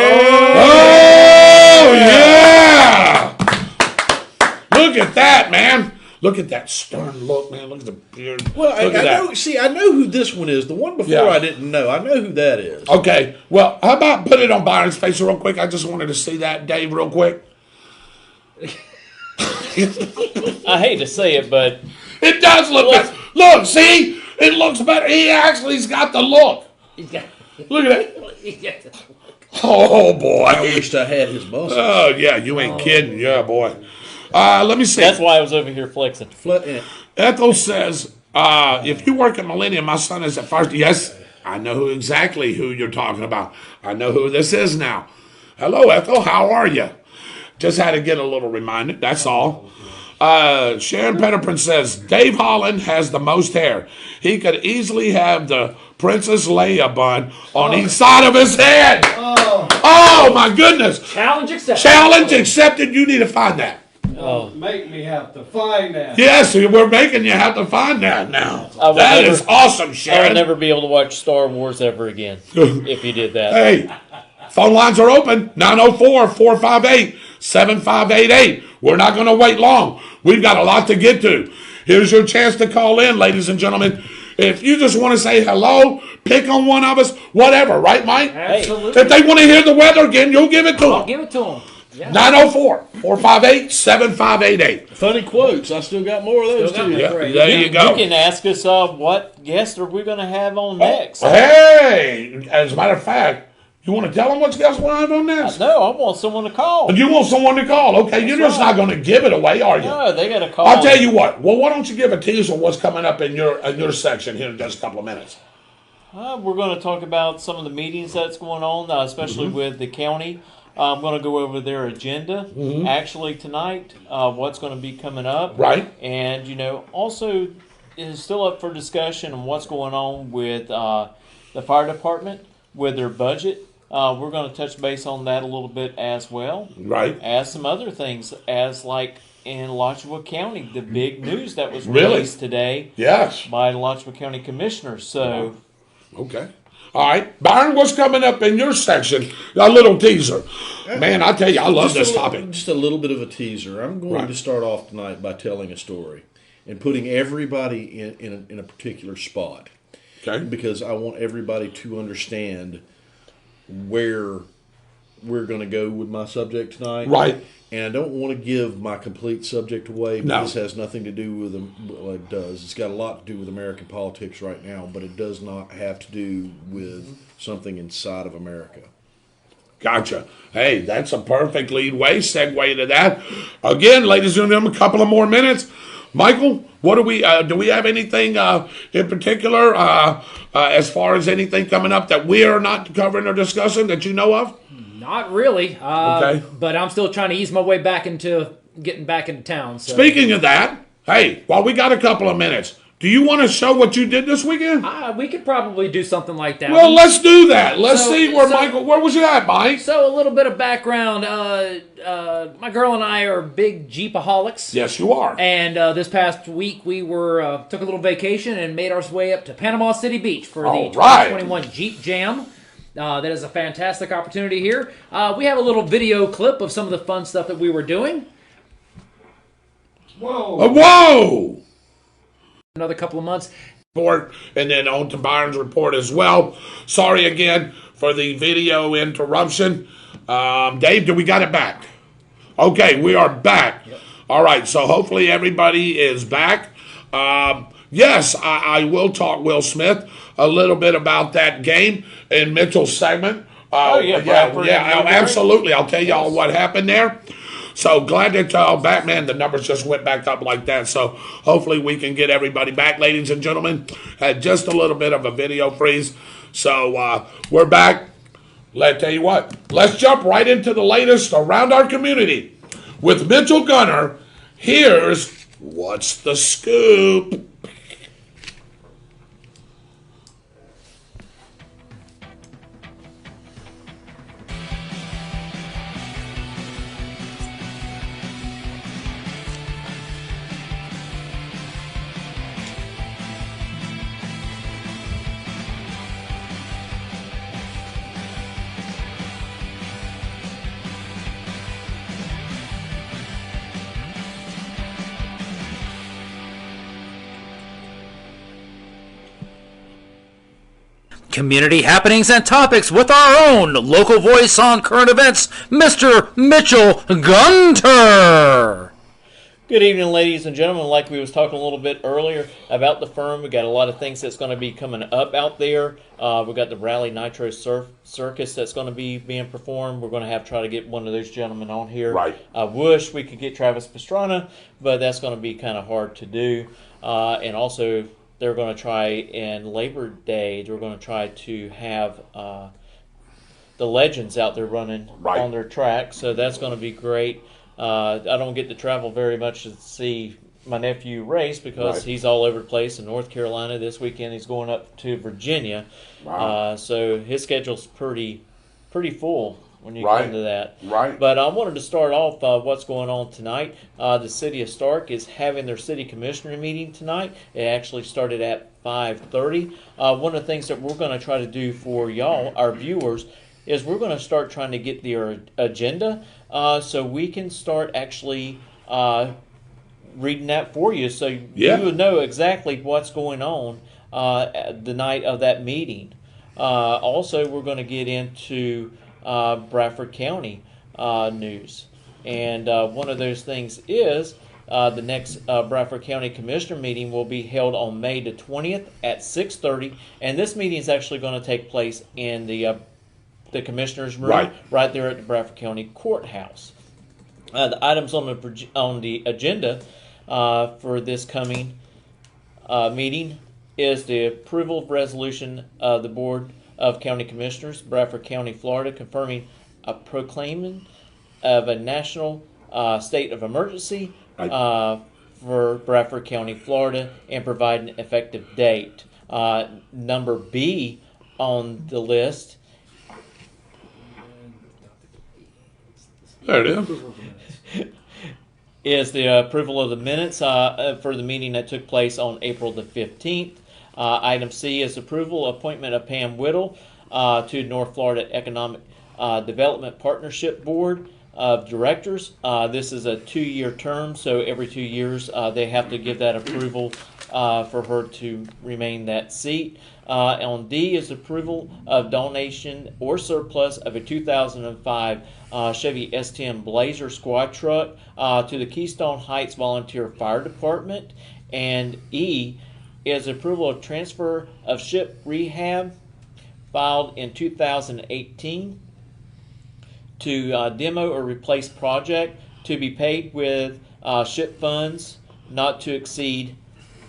Oh, yeah. Look at that. that, man. Look at that stern look, man. Look at the beard. Well, Look at I that. know. See, I know who this one is. The one before Yeah. I didn't know. I know who that is. Okay, well, how about put it on Byron's face real quick? I just wanted to see that, Dave, real quick. I hate to say it, but It does look better. Look, see? It looks better. He actually's got the look. Look at that. Oh, boy. I wished I had his muscles. Oh, yeah, you ain't kidding. Yeah, boy. Let me see. that's why I was over here flexing. Ethel says, if you work at Millennium, my son is at first. Yes, I know exactly who you're talking about. I know who this is now. Hello, Ethel. How are you? Just had to get a little reminder. That's all. Sharon Petterprin says, Dave Holland has the most hair. He could easily have the Princess Leia bun on each side of his head. Oh my goodness. Challenge accepted. Challenge accepted. You need to find that. Make me have to find that. Yes, we're making you have to find that now. will That never- is awesome, I would Sharon. never be able to watch Star Wars ever again if you did that. Hey, phone lines are open. 904-458-7588. We're not going to wait long. We've got a lot to get to. Here's your chance to call in, ladies and gentlemen. If you just want to say hello, pick on one of us, whatever, right, Mike? Absolutely. If they want to hear the weather again, you'll give it to them. Give it to them. Yeah. 904-458-7588. Funny quotes. I still got more of those Still got too. more. Yeah, Great. there you go. You can ask us what guest are we going to have on next. Hey, as a matter of fact, you want to tell them what guys want to have on next? No, I want someone to call. You want someone to call. Okay, you're just not going to give it away, are you? No, they got to call. I'll tell you what. Well, why don't you give a teaser on what's coming up in your section here in just a couple of minutes? We're going to talk about some of the meetings that's going on, especially with the county. I'm going to go over their agenda actually tonight, what's going to be coming up. Right. And, also it is still up for discussion on what's going on with the fire department with their budget. We're going to touch base on that a little bit as well. Right. As some other things, as like in Alachua County, the big news that was Really? released today Yes. by the Alachua County Commissioners. So, Okay. All right. Byron, what's coming up in your section? A little teaser. Man, I tell you, I love this topic. Just a little bit of a teaser. I'm going Right. to start off tonight by telling a story and putting everybody in a particular spot. Okay. Because I want everybody to understand where we're going to go with my subject tonight. Right. And I don't want to give my complete subject away, but No. this has nothing to do with them. Well, it does. It's got a lot to do with American politics right now, but it does not have to do with something inside of America. Gotcha. Hey, that's a perfect lead way, segue to that. Again, ladies and gentlemen, a couple of more minutes. Michael, what do we have anything in particular as far as anything coming up that we are not covering or discussing that you know of? Not really. Okay. But I'm still trying to ease my way back into getting back into town. So. Speaking of that, hey, while we got a couple of minutes, do you want to show what you did this weekend? We could probably do something like that. Well, let's do that. Let's So- see where so- Michael. Where was you at, Mike? So a little bit of background. My girl and I are big Jeepaholics. Yes, you are. And this past week we were took a little vacation and made our way up to Panama City Beach for the All right. 2021 Jeep Jam. That is a fantastic opportunity here. We have a little video clip of some of the fun stuff that we were doing. Whoa! Another couple of months. Report, and then on to Byron's report as well. Sorry again for the video interruption. Dave, we got it back? Okay, we are back. Yep. All right, so hopefully everybody is back. Yes, I will talk Will Smith a little bit about that game in Mitchell's segment. Bradford Absolutely. I'll tell y'all what happened there. So glad that Batman, the numbers just went back up like that. So hopefully we can get everybody back, ladies and gentlemen. Had just a little bit of a video freeze. So we're back. Tell you what, let's jump right into the latest around our community. With Mitchell Gunner, here's What's the Scoop? Community happenings and topics with our own local voice on current events, Mr. Mitchell Gunter. Good evening, ladies and gentlemen. Like we was talking a little bit earlier about the firm, we got a lot of things that's going to be coming up out there. We've got the Rally Nitro Circus that's going to be being performed. We're going to try to get one of those gentlemen on here. Right. I wish we could get Travis Pastrana, but that's going to be kind of hard to do. And also, they're going to try in Labor Day, they're going to try to have the legends out there running on their track. So that's going to be great. I don't get to travel very much to see my nephew race because he's all over the place in North Carolina. This weekend he's going up to Virginia. Wow. So his schedule's pretty full when you come to that. Right. But I wanted to start off what's going on tonight. The city of Stark is having their city commissioner meeting tonight. It actually started at 5:30. One of the things that we're going to try to do for y'all, our viewers, is we're going to start trying to get their agenda so we can start actually reading that for you so you will know exactly what's going on the night of that meeting. Also, we're going to get into Bradford County news. And one of those things is the next Bradford County Commissioner meeting will be held on May the 20th at 6:30. And this meeting is actually going to take place in the Commissioner's room right there at the Bradford County Courthouse. The items on the agenda for this coming meeting is the approval of resolution of the Board of County Commissioners, Bradford County, Florida, confirming a proclaiming of a national state of emergency for Bradford County, Florida, and providing an effective date. Number B on the list. There it is. Is the approval of the minutes for the meeting that took place on April the 15th. Item C is approval appointment of Pam Whittle to North Florida Economic Development Partnership Board of Directors. This is a 2-year term, so every 2 years they have to give that approval for her to remain that seat. On D is approval of donation or surplus of a 2005 Chevy S10 Blazer squad truck to the Keystone Heights Volunteer Fire Department. And E is approval of transfer of ship rehab filed in 2018 to demo or replace project to be paid with ship funds not to exceed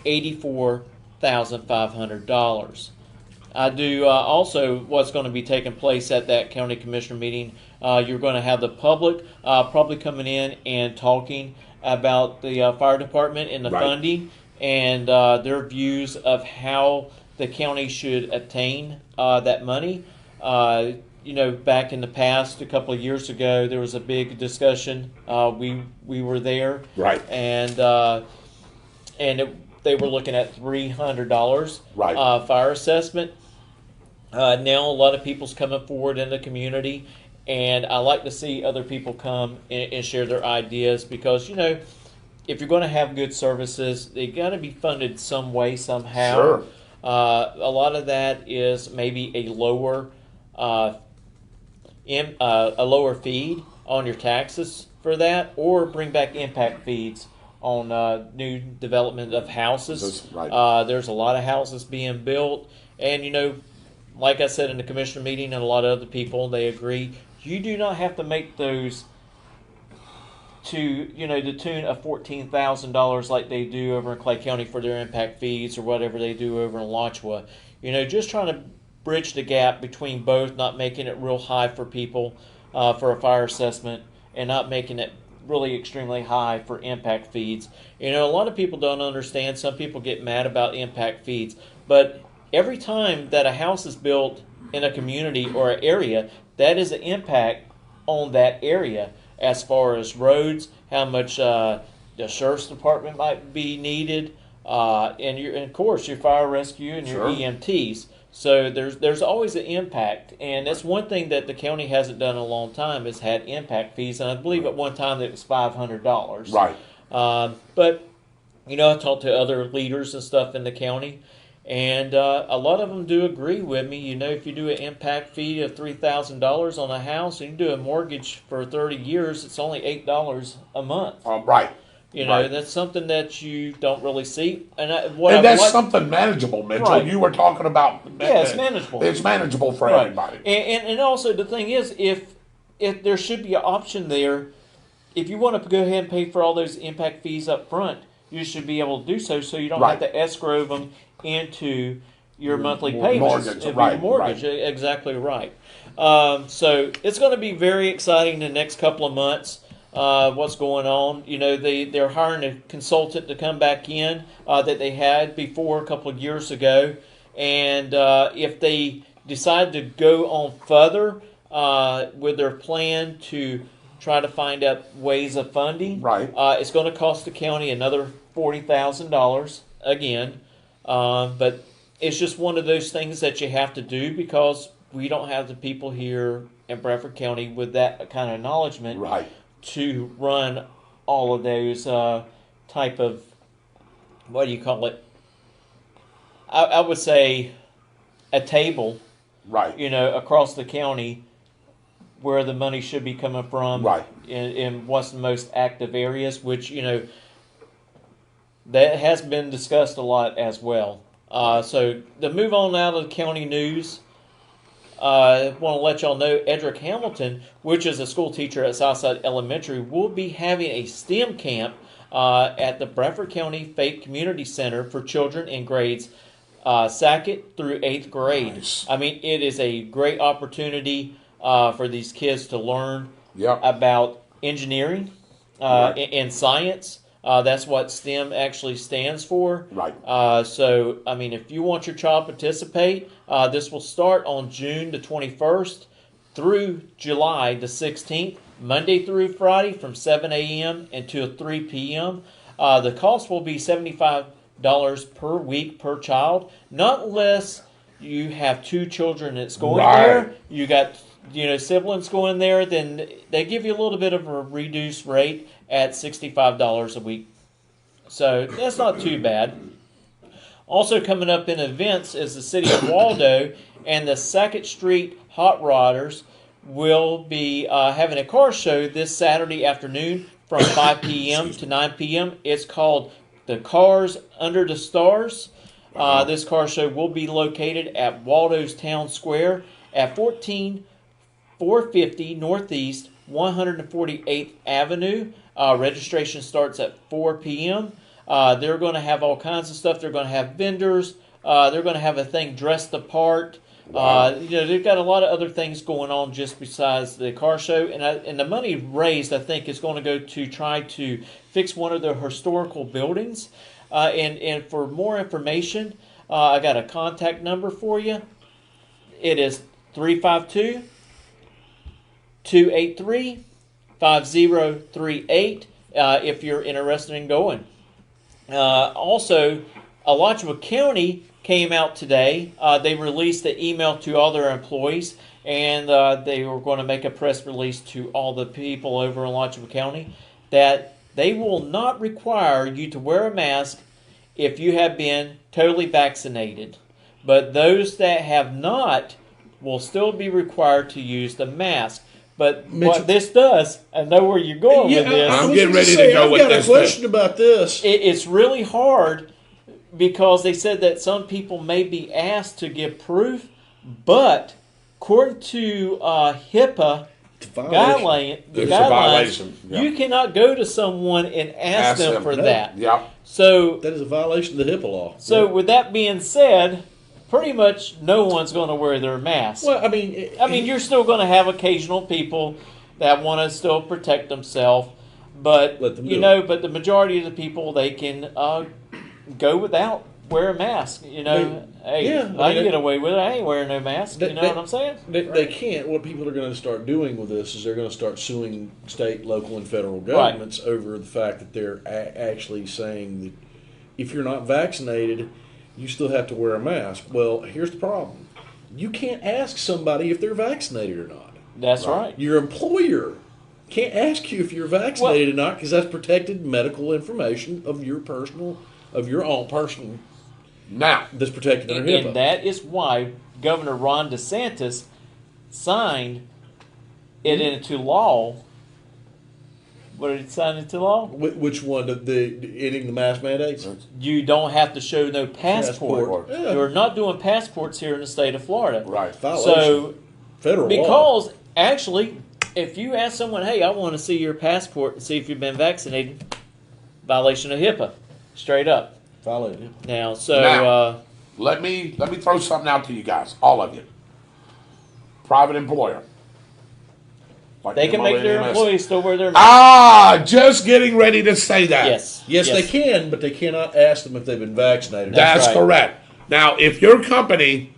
$84,500. I do also what's going to be taking place at that county commissioner meeting. You're going to have the public probably coming in and talking about the fire department and the funding and their views of how the county should obtain that money. Back in the past, a couple of years ago, there was a big discussion. We were there, and they were looking at $300 fire assessment. Now a lot of people's coming forward in the community, and I like to see other people come and share their ideas because, if you're going to have good services, they got to be funded some way, somehow. Sure. A lot of that is maybe a lower feed on your taxes for that, or bring back impact feeds on new development of houses. There's a lot of houses being built, and like I said in the commissioner meeting, and a lot of other people, they agree, you do not have to make those to the tune of $14,000 like they do over in Clay County for their impact fees or whatever they do over in Alachua. Just trying to bridge the gap between both, not making it real high for people for a fire assessment and not making it really extremely high for impact feeds. A lot of people don't understand. Some people get mad about impact feeds, but every time that a house is built in a community or an area, that is an impact on that area as far as roads, how much the sheriff's department might be needed, and of course your fire rescue and your EMTs. So there's always an impact, and that's one thing that the county hasn't done in a long time is had impact fees, and I believe at one time it was $500. Right. But I talked to other leaders and stuff in the county, And a lot of them do agree with me. You know, if you do an impact fee of $3,000 on a house and you do a mortgage for 30 years, it's only $8 a month. Right. You know, Right. that's something that you don't really see. And that's something manageable, Mitchell. Right. You were talking about. Yeah, it's manageable. It's manageable for Right. everybody. And also the thing is, if there should be an option there, if you want to go ahead and pay for all those impact fees up front, you should be able to do so you don't have to escrow them into your monthly payments. Mortgage. Exactly right. So it's going to be very exciting the next couple of months. What's going on? You know, they're hiring a consultant to come back in that they had before a couple of years ago, and if they decide to go on further with their plan to try to find out ways of funding, it's going to cost the county another $40,000 again, but it's just one of those things that you have to do because we don't have the people here in Bradford County with that kind of acknowledgement to run all of those type of, what do you call it? I would say a table, you know, across the county where the money should be coming from, in what's the most active areas, which, you know, that has been discussed a lot as well. So to move on out of the county news, I want to let y'all know Edric Hamilton, which is a school teacher at Southside Elementary, will be having a STEM camp at the Bradford County Faith Community Center for children in grades 2nd through 8th grade. Nice. I mean, it is a great opportunity for these kids to learn about engineering and science. That's what STEM actually stands for. So, I mean, if you want your child to participate, this will start on June the 21st through July the 16th, Monday through Friday from 7 a.m. until 3 p.m. The cost will be $75 per week per child, not unless you have 2 children that's going there. You got, you know, siblings going there, then they give you a little bit of a reduced rate at $65 a week. So that's not too bad. Also coming up in events is the City of Waldo and the 2nd Street Hot Rodders will be having a car show this Saturday afternoon from 5 p.m. to 9 p.m. It's called The Cars Under the Stars. This car show will be located at Waldo's Town Square at 14450 Northeast 148th Avenue. Registration starts at 4 p.m. They're going to have all kinds of stuff. They're going to have vendors. They're going to have a thing dressed the part. You know, they've got a lot of other things going on just besides the car show. And the money raised, I think, is going to go to try to fix one of the historical buildings. And for more information, I got a contact number for you. It is 352-283-5038 if you're interested in going. Also, Alachua County came out today. They released an email to all their employees, and they were going to make a press release to all the people over in Alachua County that they will not require you to wear a mask if you have been totally vaccinated. But those that have not will still be required to use the mask. But what this does, I know where you're going with this. I'm getting ready to go with this. I've got a question about this. It's really hard because they said that some people may be asked to give proof, but according to HIPAA guidelines, you cannot go to someone and ask them for that. So that is a violation of the HIPAA law. So with that being said, pretty much no one's going to wear their mask. Well, I mean, you're still going to have occasional people that want to still protect themselves, but but the majority of the people, they can go without wear a mask. You know, I can get away with it. I ain't wearing no mask. You know what I'm saying? They can't. What people are going to start doing with this is they're going to start suing state, local, and federal governments over the fact that they're actually saying that if you're not vaccinated, you still have to wear a mask. Well, here's the problem. You can't ask somebody if they're vaccinated or not. That's right. Your employer can't ask you if you're vaccinated or not because that's protected medical information of your own personal Now, that's protected under HIPAA. And that is why Governor Ron DeSantis signed it into law. What did he sign into law? Which one? The ending the mask mandates? You don't have to show no passport. Yeah. You're not doing passports here in the state of Florida. right. So, Federal law. because actually, if you ask someone, hey, I want to see your passport and see if you've been vaccinated, violation of HIPAA, straight up. Violated. Now, so Now, let me throw something out to you guys, all of you. Private employer. Like they can make their MRNMS. employees still wear their mask. Just getting ready to say that. Yes. Yes, they can, but they cannot ask them if they've been vaccinated. That's right. correct. Now, if your company,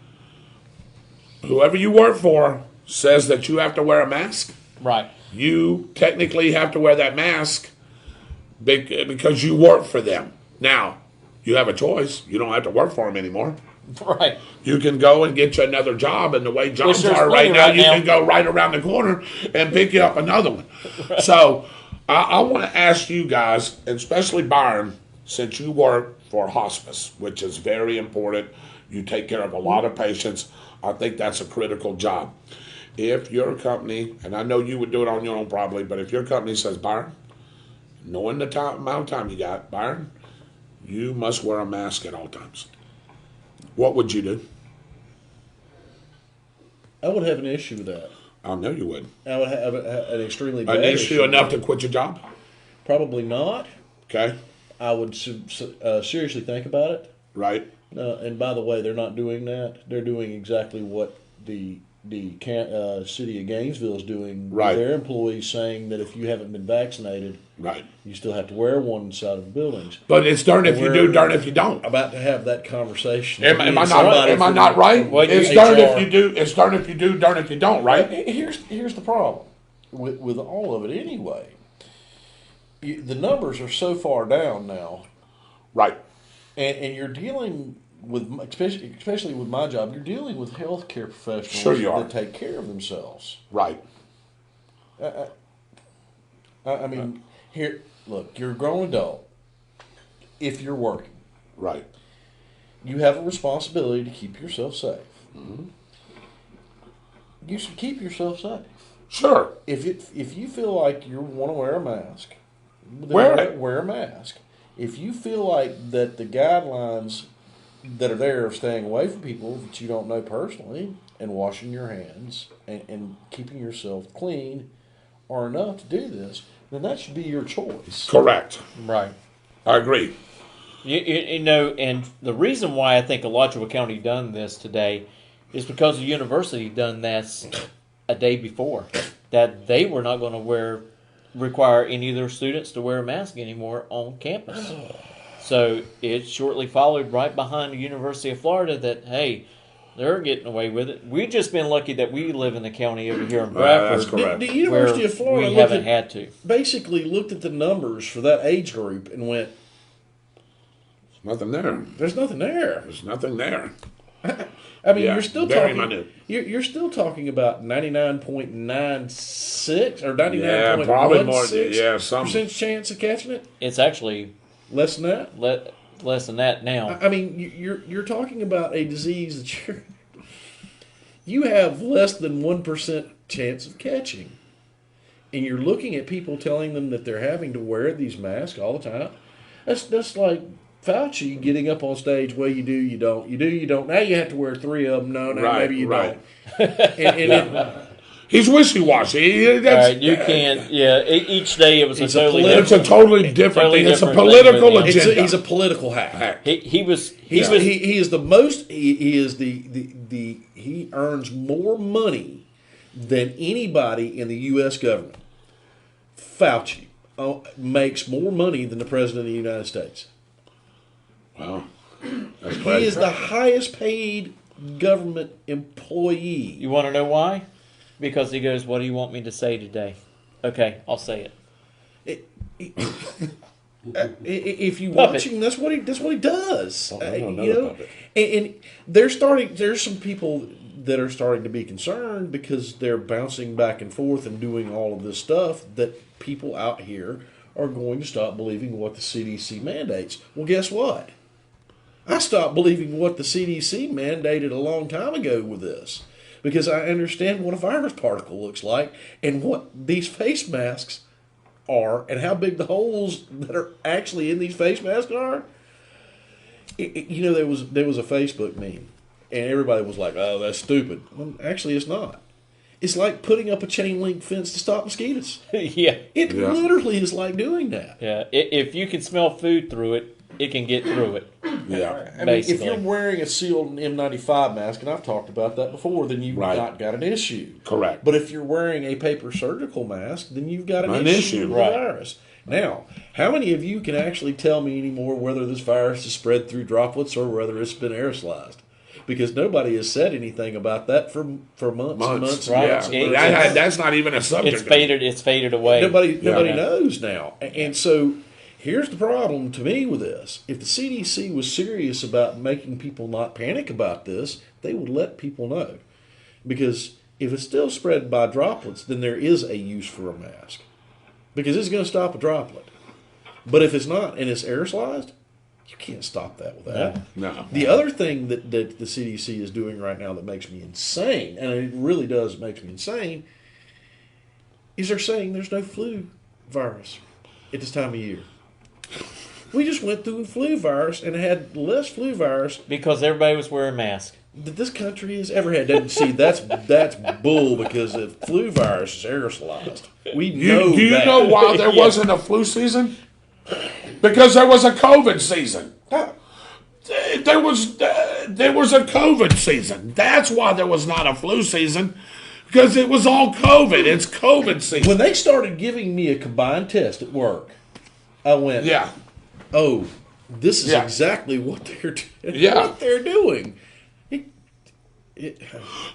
whoever you work for, says that you have to wear a mask, Right. you technically have to wear that mask because you work for them. Now, you have a choice. You don't have to work for them anymore. Right. You can go and get you another job, and the way jobs there's are right plenty now, right you now. can go right around the corner and pick you up another one. So, I want to ask you guys, and especially Byron, since you work for hospice, which is very important, you take care of a lot of patients. I think that's a critical job. If your company, and I know you would do it on your own probably, but if your company says, Byron, knowing the amount of time you got, Byron, you must wear a mask at all times. What would you do? I would have an issue with that. I know you would. I would have an extremely bad An issue with enough it. to quit your job? Probably not. Okay. I would seriously think about it. Right. And by the way, they're not doing that. They're doing exactly what the city of Gainesville is doing. Right. Their employees saying that if you haven't been vaccinated, Right. you still have to wear one inside of the buildings. But it's darn if you do, darn if you don't. About to have that conversation. Am I not? Somebody Am I from- not right? Well, It's you- darn HR. if you do. It's darn if you do. Darn if you don't. Right. Here's the problem with all of it anyway. The numbers are so far down now, Right. and you're dealing with, especially with my job, you're dealing with healthcare professionals Sure you are. that take care of themselves. Right. I mean, here, look, you're a grown adult. If you're working, Right. you have a responsibility to keep yourself safe. Mm-hmm. You should keep yourself safe. Sure. If you feel like you want to wear a mask, then Wear it. Wear a mask. If you feel like that the guidelines that are there of staying away from people that you don't know personally and washing your hands and keeping yourself clean are enough to do this, then that should be your choice. Correct. Right. I agree. You know, and the reason why I think Alachua County done this today is because the university done this a day before, that they were not going to require any of their students to wear a mask anymore on campus. So it shortly followed right behind the University of Florida that, hey, they're getting away with it. We've just been lucky that we live in the county over here in Bradford. That's correct. The University where of Florida we haven't had to. basically looked at the numbers for that age group and went, Nothing there. "There's nothing there." There's nothing there. I mean, Yeah, you're still very talking. minute. You're still talking about 99.96 or 99.16 probably more. Yeah, some. percent chance of catching it. It's actually Less than that. less than that now. I mean, you're talking about a disease that you have less than 1% chance of catching, and you're looking at people telling them that they're having to wear these masks all the time. That's like Fauci getting up on stage. Well, you do, you don't. You do, you don't. Now you have to wear 3 of them. No, Right, maybe you right. don't. And He's wishy-washy. All right, you can't. Yeah, each day it was a It's a totally It's a totally different Totally thing. It's a different political thing, but agenda. he's a political hack. He was He is the most. He is the he earns more money than anybody in the U.S. government. Fauci makes more money than the president of the United States. Wow. That's He crazy. is the highest paid government employee. You want to know why? Because he goes, "What do you want me to say today?" Okay, I'll say it. If you Puppet. watch him, that's what he does. I don't know You the know, puppet. and there's some people that are starting to be concerned because they're bouncing back and forth and doing all of this stuff that people out here are going to stop believing what the CDC mandates. Well, guess what? I stopped believing what the CDC mandated a long time ago with this, because I understand what a virus particle looks like and what these face masks are and how big the holes that are actually in these face masks are. There was a Facebook meme, and everybody was like, "Oh, that's stupid." Well, actually, it's not. It's like putting up a chain link fence to stop mosquitoes. Yeah. It literally is like doing that. Yeah. If you can smell food through it, it can get through it. Yeah. I mean, if you're wearing a sealed N95 mask, and I've talked about that before, then you've not got an issue. Correct. But if you're wearing a paper surgical mask, then you've got an issue with the virus. Now, how many of you can actually tell me anymore whether this virus is spread through droplets or whether it's been aerosolized? Because nobody has said anything about that for months and months. Right. And months. That's not even a subject. It's faded away. Nobody knows now. And so here's the problem to me with this. If the CDC was serious about making people not panic about this, they would let people know. Because if it's still spread by droplets, then there is a use for a mask. Because it's going to stop a droplet. But if it's not and it's aerosolized, you can't stop that with that. No. The other thing that the CDC is doing right now that makes me insane, and it really does make me insane, is they're saying there's no flu virus at this time of year. We just went through a flu virus and had less flu virus because everybody was wearing masks. That this country has ever had. Doesn't see that's bull, because the flu virus is aerosolized. We know Do you that. know why there wasn't a flu season? Because there was a COVID season. There was a COVID season. That's why there was not a flu season, because it was all COVID. It's COVID season. When they started giving me a combined test at work, I went, Yeah. "Oh, this is Yeah. exactly what they're Yeah. what they're doing."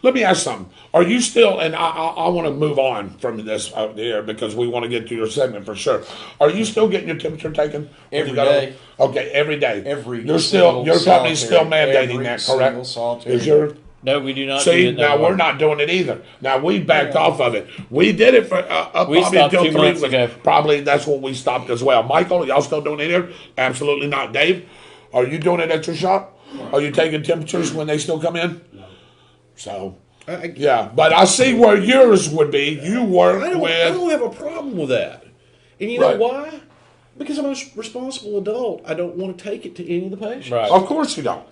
Let me ask something. Are you still, and I want to move on from this out there because we want to get to your segment for sure. Are you still getting your temperature taken? Every day. Okay, every day. Every your company's still solitary, mandating every that, single correct? solitary. Is your No, we do not do See, it. now we're not doing it either. Now we backed off of it. We did it for We probably stopped until 2 3 months weeks. ago. Probably that's when we stopped as well. Michael, y'all still doing it here? Absolutely not. Dave, are you doing it at your shop? Are you taking temperatures when they still come in? No. So, yeah, but I see where yours would be. You work I with. don't have a problem with that. And you know why? Because I'm a responsible adult. I don't want to take it to any of the patients. Right. Of course you don't.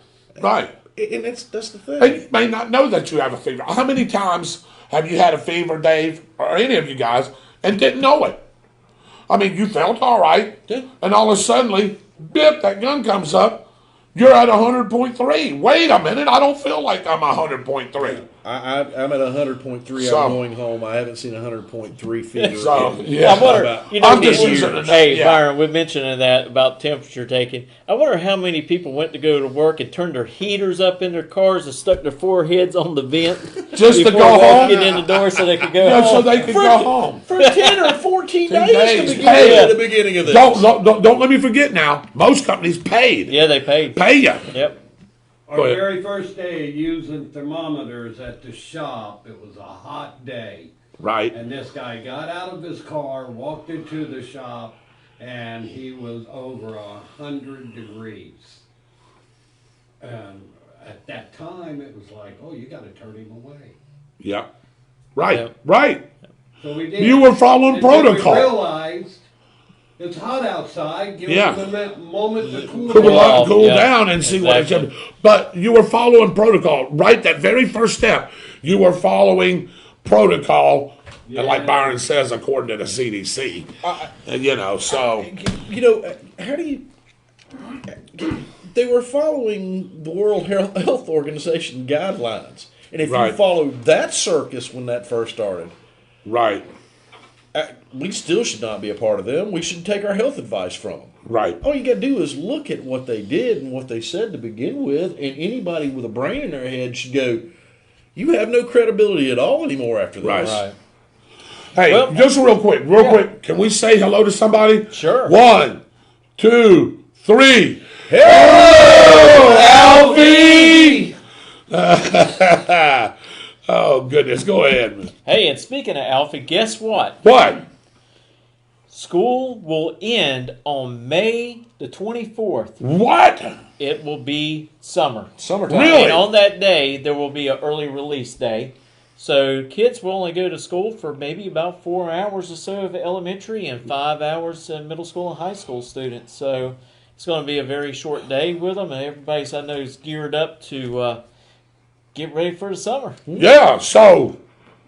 Right. And that's the thing. And you may not know that you have a fever. How many times have you had a fever, Dave, or any of you guys, and didn't know it? I mean, you felt all right, and all of a sudden, bip, that gun comes up. You're at 100.3. Wait a minute, I don't feel like I'm 100.3. I'm at 100.3. So- I'm going home. I haven't seen 100.3 fever. So, in yeah. I wonder, about- you know, I'm just using it. hey, Yeah. Byron, we're mentioning that about temperature taking. I wonder how many people went to go to work and turned their heaters up in their cars and stuck their foreheads on the vent Just to before go home? walking in the door so they could go Yeah, home. so they could go home. for 10 or 14 days, days. at the beginning of this. Don't let me forget now. Most companies paid. Yeah, they paid. Pay you. Yep. Our Go ahead. very first day using thermometers at the shop, it was a hot day. Right. And this guy got out of his car, walked into the shop, and he was over 100 degrees. And at that time, it was like, oh, you got to turn him away. Yeah. Right. Yep. Right. So we did. You were following And then protocol. we realized it's hot outside. Give Yeah. him a moment to cool Cool down. up, cool Yeah, down, and see what exactly. it's. But you were following protocol, right? That very first step, you were following protocol, and like Byron says, according to the CDC. So How do you... They were following the World Health Organization guidelines. And if Right. you followed that circus when that first started, right, we still should not be a part of them. We should take our health advice from them. right, All you got to do is look at what they did and what they said to begin with, and anybody with a brain in their head should go, you have no credibility at all anymore after this. Right. Hey, Well, just real quick, can we say hello to somebody? Sure. 1, 2, 3. Hello, Alfie! Oh, goodness. Go ahead. Hey, and speaking of Alfie, guess what? What? School will end on May the 24th. What? It will be summer. Summertime. Really? And on that day, there will be an early release day. So kids will only go to school for maybe about 4 hours or so of elementary and 5 hours of middle school and high school students. So it's going to be a very short day with them, and everybody's, I know, is geared up to get ready for the summer. Yeah, so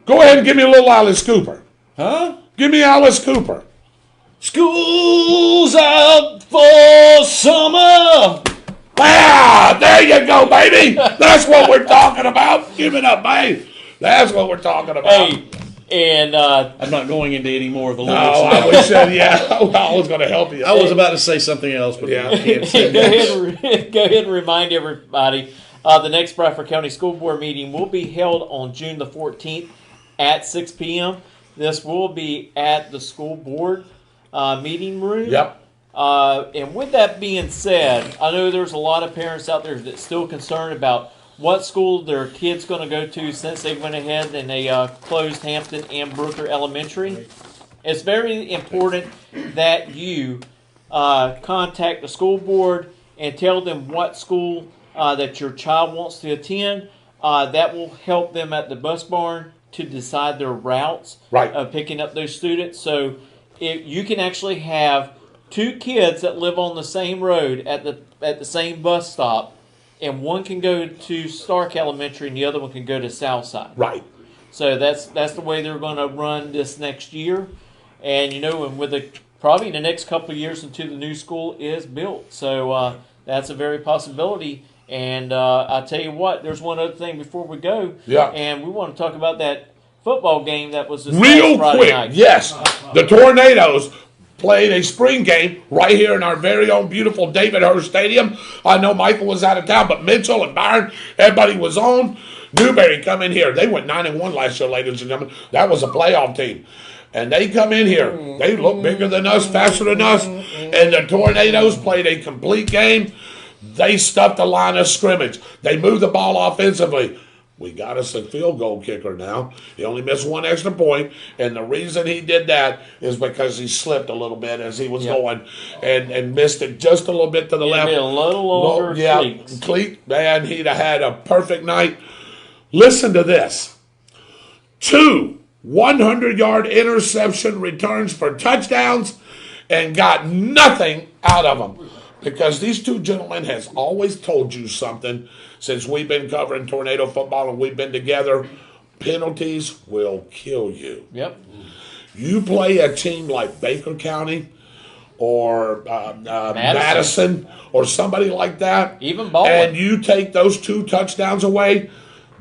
go ahead and give me a little Alice Cooper. Huh? Give me Alice Cooper. School's out for summer. Ah, there you go, baby. That's what we're talking about. Give it up, babe. That's what we're talking about. Hey, and I'm not going into any more of the No, lyrics. I was saying, yeah, I was going to help you. I was about to say something else, but Yeah. I can't say go that. ahead and remind everybody, the next Bradford County School Board meeting will be held on June the 14th at 6 p.m. This will be at the school board meeting room. Yep. And with that being said, I know there's a lot of parents out there that's still concerned about what school their kid's going to go to since they went ahead and they closed Hampton and Brooker Elementary. It's very important that you contact the school board and tell them what school that your child wants to attend. That will help them at the bus barn to decide their routes of picking up those students. So if you can actually have two kids that live on the same road at the same bus stop, and one can go to Stark Elementary and the other one can go to Southside. Right. So that's the way they're going to run this next year. And and with probably the next couple of years until the new school is built. So that's a very possibility. And I'll tell you what, there's one other thing before we go. Yeah. And we want to talk about that football game that was this Real Friday quick, night. yes. The Tornadoes played a spring game right here in our very own beautiful David Hurst Stadium. I know Michael was out of town, but Mitchell and Byron, everybody was on. Newberry come in here. They went 9-1 last year, ladies and gentlemen. That was a playoff team. And they come in here. They look bigger than us, faster than us. And the Tornadoes played a complete game. They stuffed the line of scrimmage. They moved the ball offensively. We got us a field goal kicker now. He only missed one extra point, and the reason he did that is because he slipped a little bit as he was going and missed it just a little bit to the left. A little longer cleats. Cleat, man, he'd have had a perfect night. Listen to this. 2 100-yard interception returns for touchdowns and got nothing out of them. Because these two gentlemen has always told you something since we've been covering tornado football and we've been together. Penalties will kill you. Yep. You play a team like Baker County or Madison or somebody like that. Even Baldwin. And you take those 2 touchdowns away,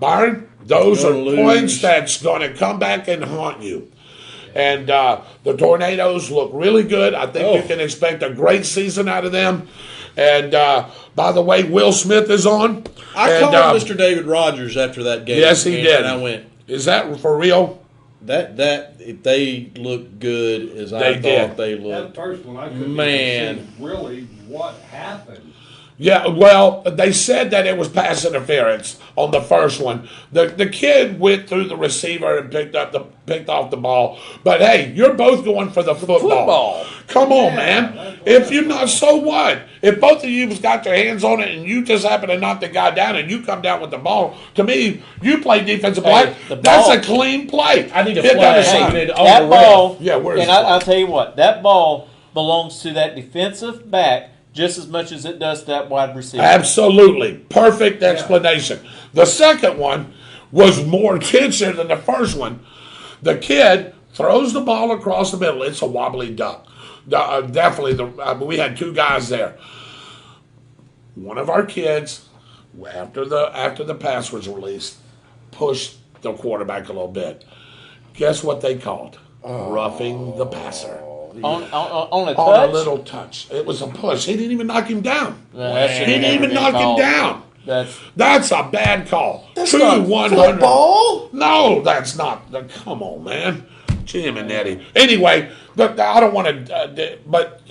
Byron, those are points that's going to come back and haunt you. And the Tornadoes look really good. I think you can expect a great season out of them. And by the way, Will Smith is on. I called Mr. David Rodgers after that game. Yes, he did. And I went, is that for real? That they look good as I They did. thought they That looked. first one, I couldn't Man. even see really what happened. Yeah, well, they said that it was pass interference on the first one. The kid went through the receiver and picked off the ball. But hey, you're both going for the football. Come on, man. If you're not, so what? If both of you's got your hands on it and you just happen to knock the guy down and you come down with the ball, to me, you play defensive back. That's a clean play. I need a Hit the other flag. side. That ball, Yeah, where's and the flag? I'll tell you what, that ball belongs to that defensive back just as much as it does to that wide receiver. Absolutely. Perfect explanation. The second one was more tension than the first one. The kid throws the ball across the middle. It's a wobbly duck. Definitely, we had 2 guys there. One of our kids, after the pass was released, pushed the quarterback a little bit. Guess what they called? Roughing the passer. On a touch? On a little touch. It was a push. He didn't even knock him down. He didn't even knock him down. That's a bad call. That's 2 not 100. football. No, that's not. Come on, man. Jim and Eddie. Anyway, but I don't want to. But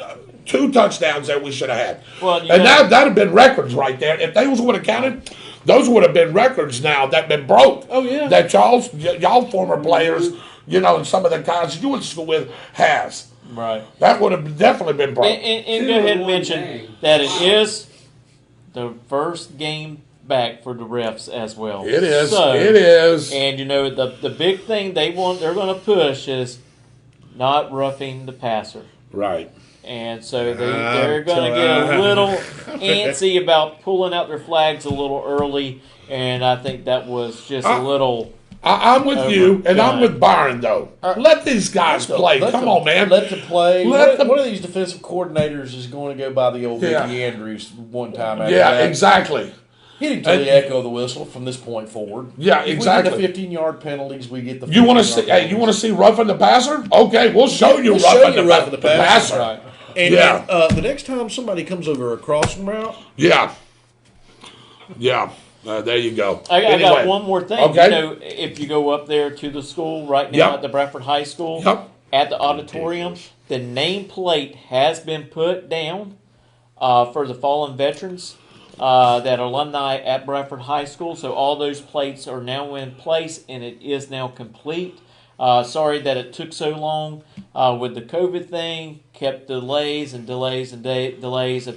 2 touchdowns that we should have had. Well, and that'd have been records right there. If they would have counted, those would have been records now that been broke. Oh, yeah. That y'all former players, and some of the guys you went to school with has. Right. That would have definitely been broke. And go ahead and mention that it is the first game back for the refs as well. It is. So, it is. And the big thing they're going to push is not roughing the passer. Right. And so they're going to get a little antsy about pulling out their flags a little early, and I think that was just a little. I'm with you, and I'm with Byron, though. Let these guys play. Come on, man. Let them play. Let them- One of these defensive coordinators is going to go by the old Mickey Andrews one time after Yeah, that. exactly. Hit him to the echo of the whistle from this point forward. Yeah, exactly. We get the 15-yard penalties. We get the. You want to see? Hey, you want to see roughing the passer? Okay, we'll show you We'll roughing show you roughing the passer. Right. And the next time somebody comes over a crossing route. Yeah. There you go. I got one more thing. Okay. You know, if you go up there to the school right now at the Bradford High School, at the auditorium, the nameplate has been put down for the fallen veterans that are alumni at Bradford High School. So all those plates are now in place, and it is now complete. Sorry that it took so long with the COVID thing. Kept delays of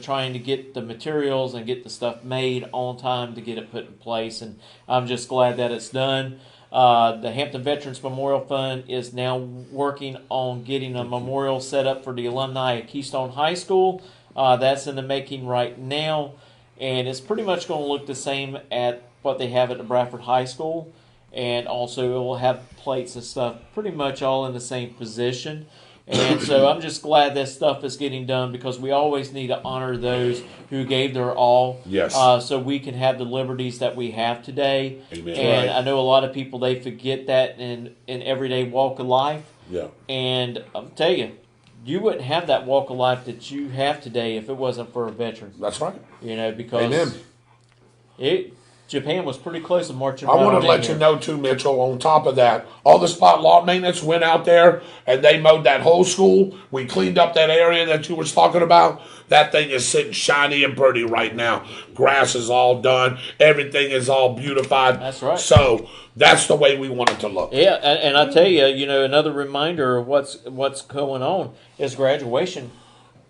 trying to get the materials and get the stuff made on time to get it put in place. And I'm just glad that it's done. The Hampton Veterans Memorial Fund is now working on getting a memorial set up for the alumni at Keystone High School. That's in the making right now. And it's pretty much going to look the same at what they have at the Bradford High School. And also it will have plates and stuff pretty much all in the same position. And so I'm just glad that stuff is getting done because we always need to honor those who gave their all. Yes. So we can have the liberties that we have today. Amen. And I know a lot of people, they forget that in everyday walk of life. Yeah. And I'll tell you, you wouldn't have that walk of life that you have today if it wasn't for a veteran. That's right. You know, because Japan was pretty close to marching. I want to let you know, too, Mitchell, on top of that, all the spot law maintenance went out there and they mowed that whole school. We cleaned up that area that you was talking about. That thing is sitting shiny and pretty right now. Grass is all done. Everything is all beautified. That's right. So that's the way we want it to look. Yeah, and I tell you, you know, another reminder of what's going on is graduation.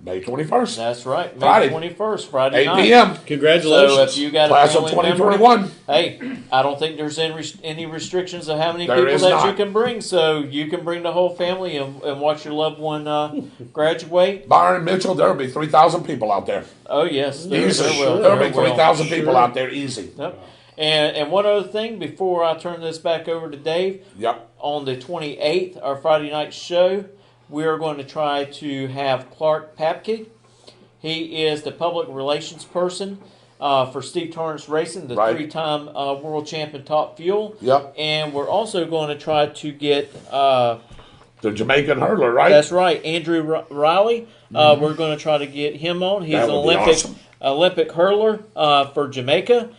May 21st. That's right. May Friday. 21st, Friday 8 night. p.m. Congratulations. So if you got Class a of family 2021. member, hey, I don't think there's any restrictions of how many There people is that not. you can bring. So you can bring the whole family and watch your loved one graduate. Byron Mitchell, there will be 3,000 people out there. Oh, yes. Easy. Will. There will be There will. 3,000 people out there, easy. Yep. And one other thing before I turn this back over to Dave. Yep. On the 28th, our Friday night show, we are going to try to have Clark Papke. He is the public relations person for Steve Torrance Racing, the three-time world champion Top Fuel. Yep. And we're also going to try to get the Jamaican hurler, right? That's right, Andrew Riley. We're going to try to get him on. He's an Olympic hurler for Jamaica.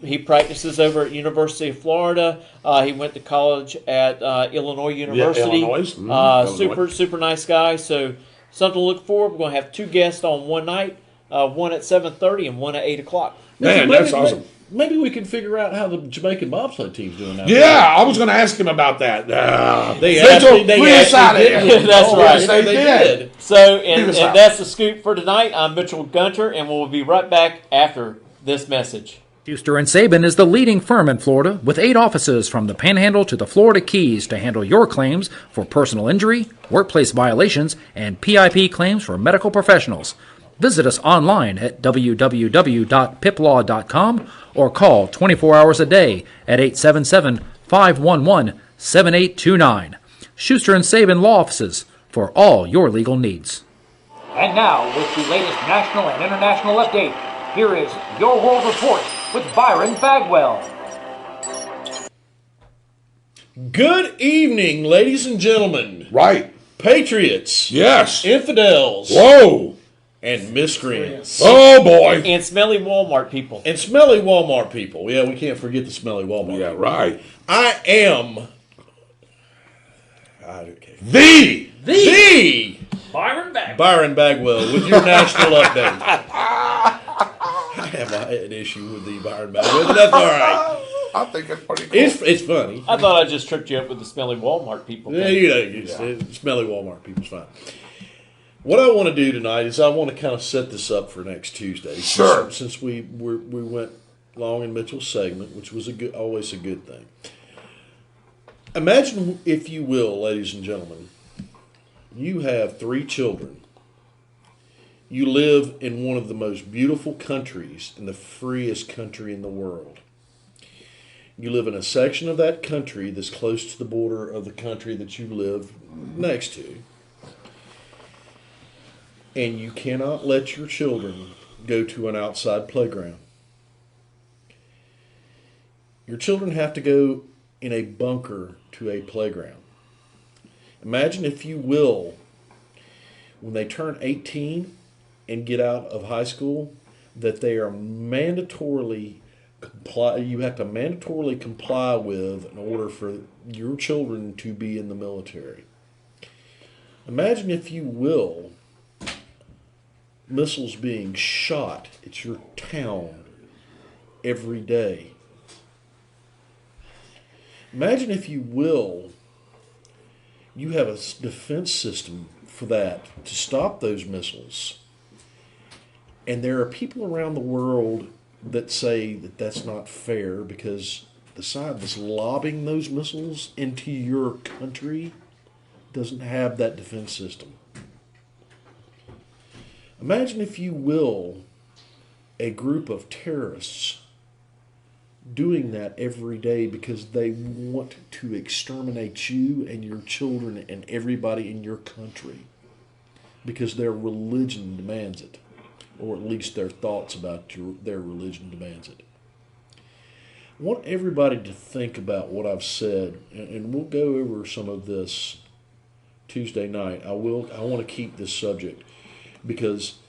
He practices over at University of Florida. He went to college at Illinois University. Yeah, Illinois. Super nice guy. So something to look for. We're going to have two guests on one night, one at 7:30 and one at 8 o'clock. Man, that's awesome. Maybe we can figure out how the Jamaican bobsled team's doing now. Yeah, I was going to ask him about that. They That's right. Yes, they did. So, and that's the scoop for tonight. I'm Mitchell Gunter, and we'll be right back after this message. Schuster & Sabin is the leading firm in Florida with 8 offices from the Panhandle to the Florida Keys to handle your claims for personal injury, workplace violations, and PIP claims for medical professionals. Visit us online at www.piplaw.com or call 24 hours a day at 877-511-7829. Schuster & Sabin Law Offices for all your legal needs. And now, with the latest national and international update, here is Your World Report with Byron Bagwell. Good evening, ladies and gentlemen. Right. Patriots. Yes. Infidels. Whoa. And miscreants. Oh, boy. And smelly Walmart people. And smelly Walmart people. Yeah, we can't forget the smelly Walmart. Yeah, right. I am... The Byron Bagwell. Byron Bagwell with your national update. I have an issue with the Byron Bagwell, but that's all right. I think it's pretty cool. It's funny. I thought I just tripped you up with the smelly Walmart people. Yeah, it's smelly Walmart people's fine. What I want to do tonight is I want to kind of set this up for next Tuesday. Sure. Since we went long in Mitchell's segment, which was always a good thing. Imagine, if you will, ladies and gentlemen, you have 3 children. You live in one of the most beautiful countries and the freest country in the world. You live in a section of that country that's close to the border of the country that you live next to. And you cannot let your children go to an outside playground. Your children have to go in a bunker to a playground. Imagine, if you will, when they turn 18 and get out of high school, that they are mandatorily you have to mandatorily comply with in order for your children to be in the military. Imagine, if you will, missiles being shot at your town every day. Imagine, if you will, you have a defense system for that to stop those missiles. And there are people around the world that say that that's not fair because the side that's lobbing those missiles into your country doesn't have that defense system. Imagine, if you will, a group of terrorists doing that every day because they want to exterminate you and your children and everybody in your country because their religion demands it, or at least their thoughts about their religion demands it. I want everybody to think about what I've said, and we'll go over some of this Tuesday night. I want to keep this subject because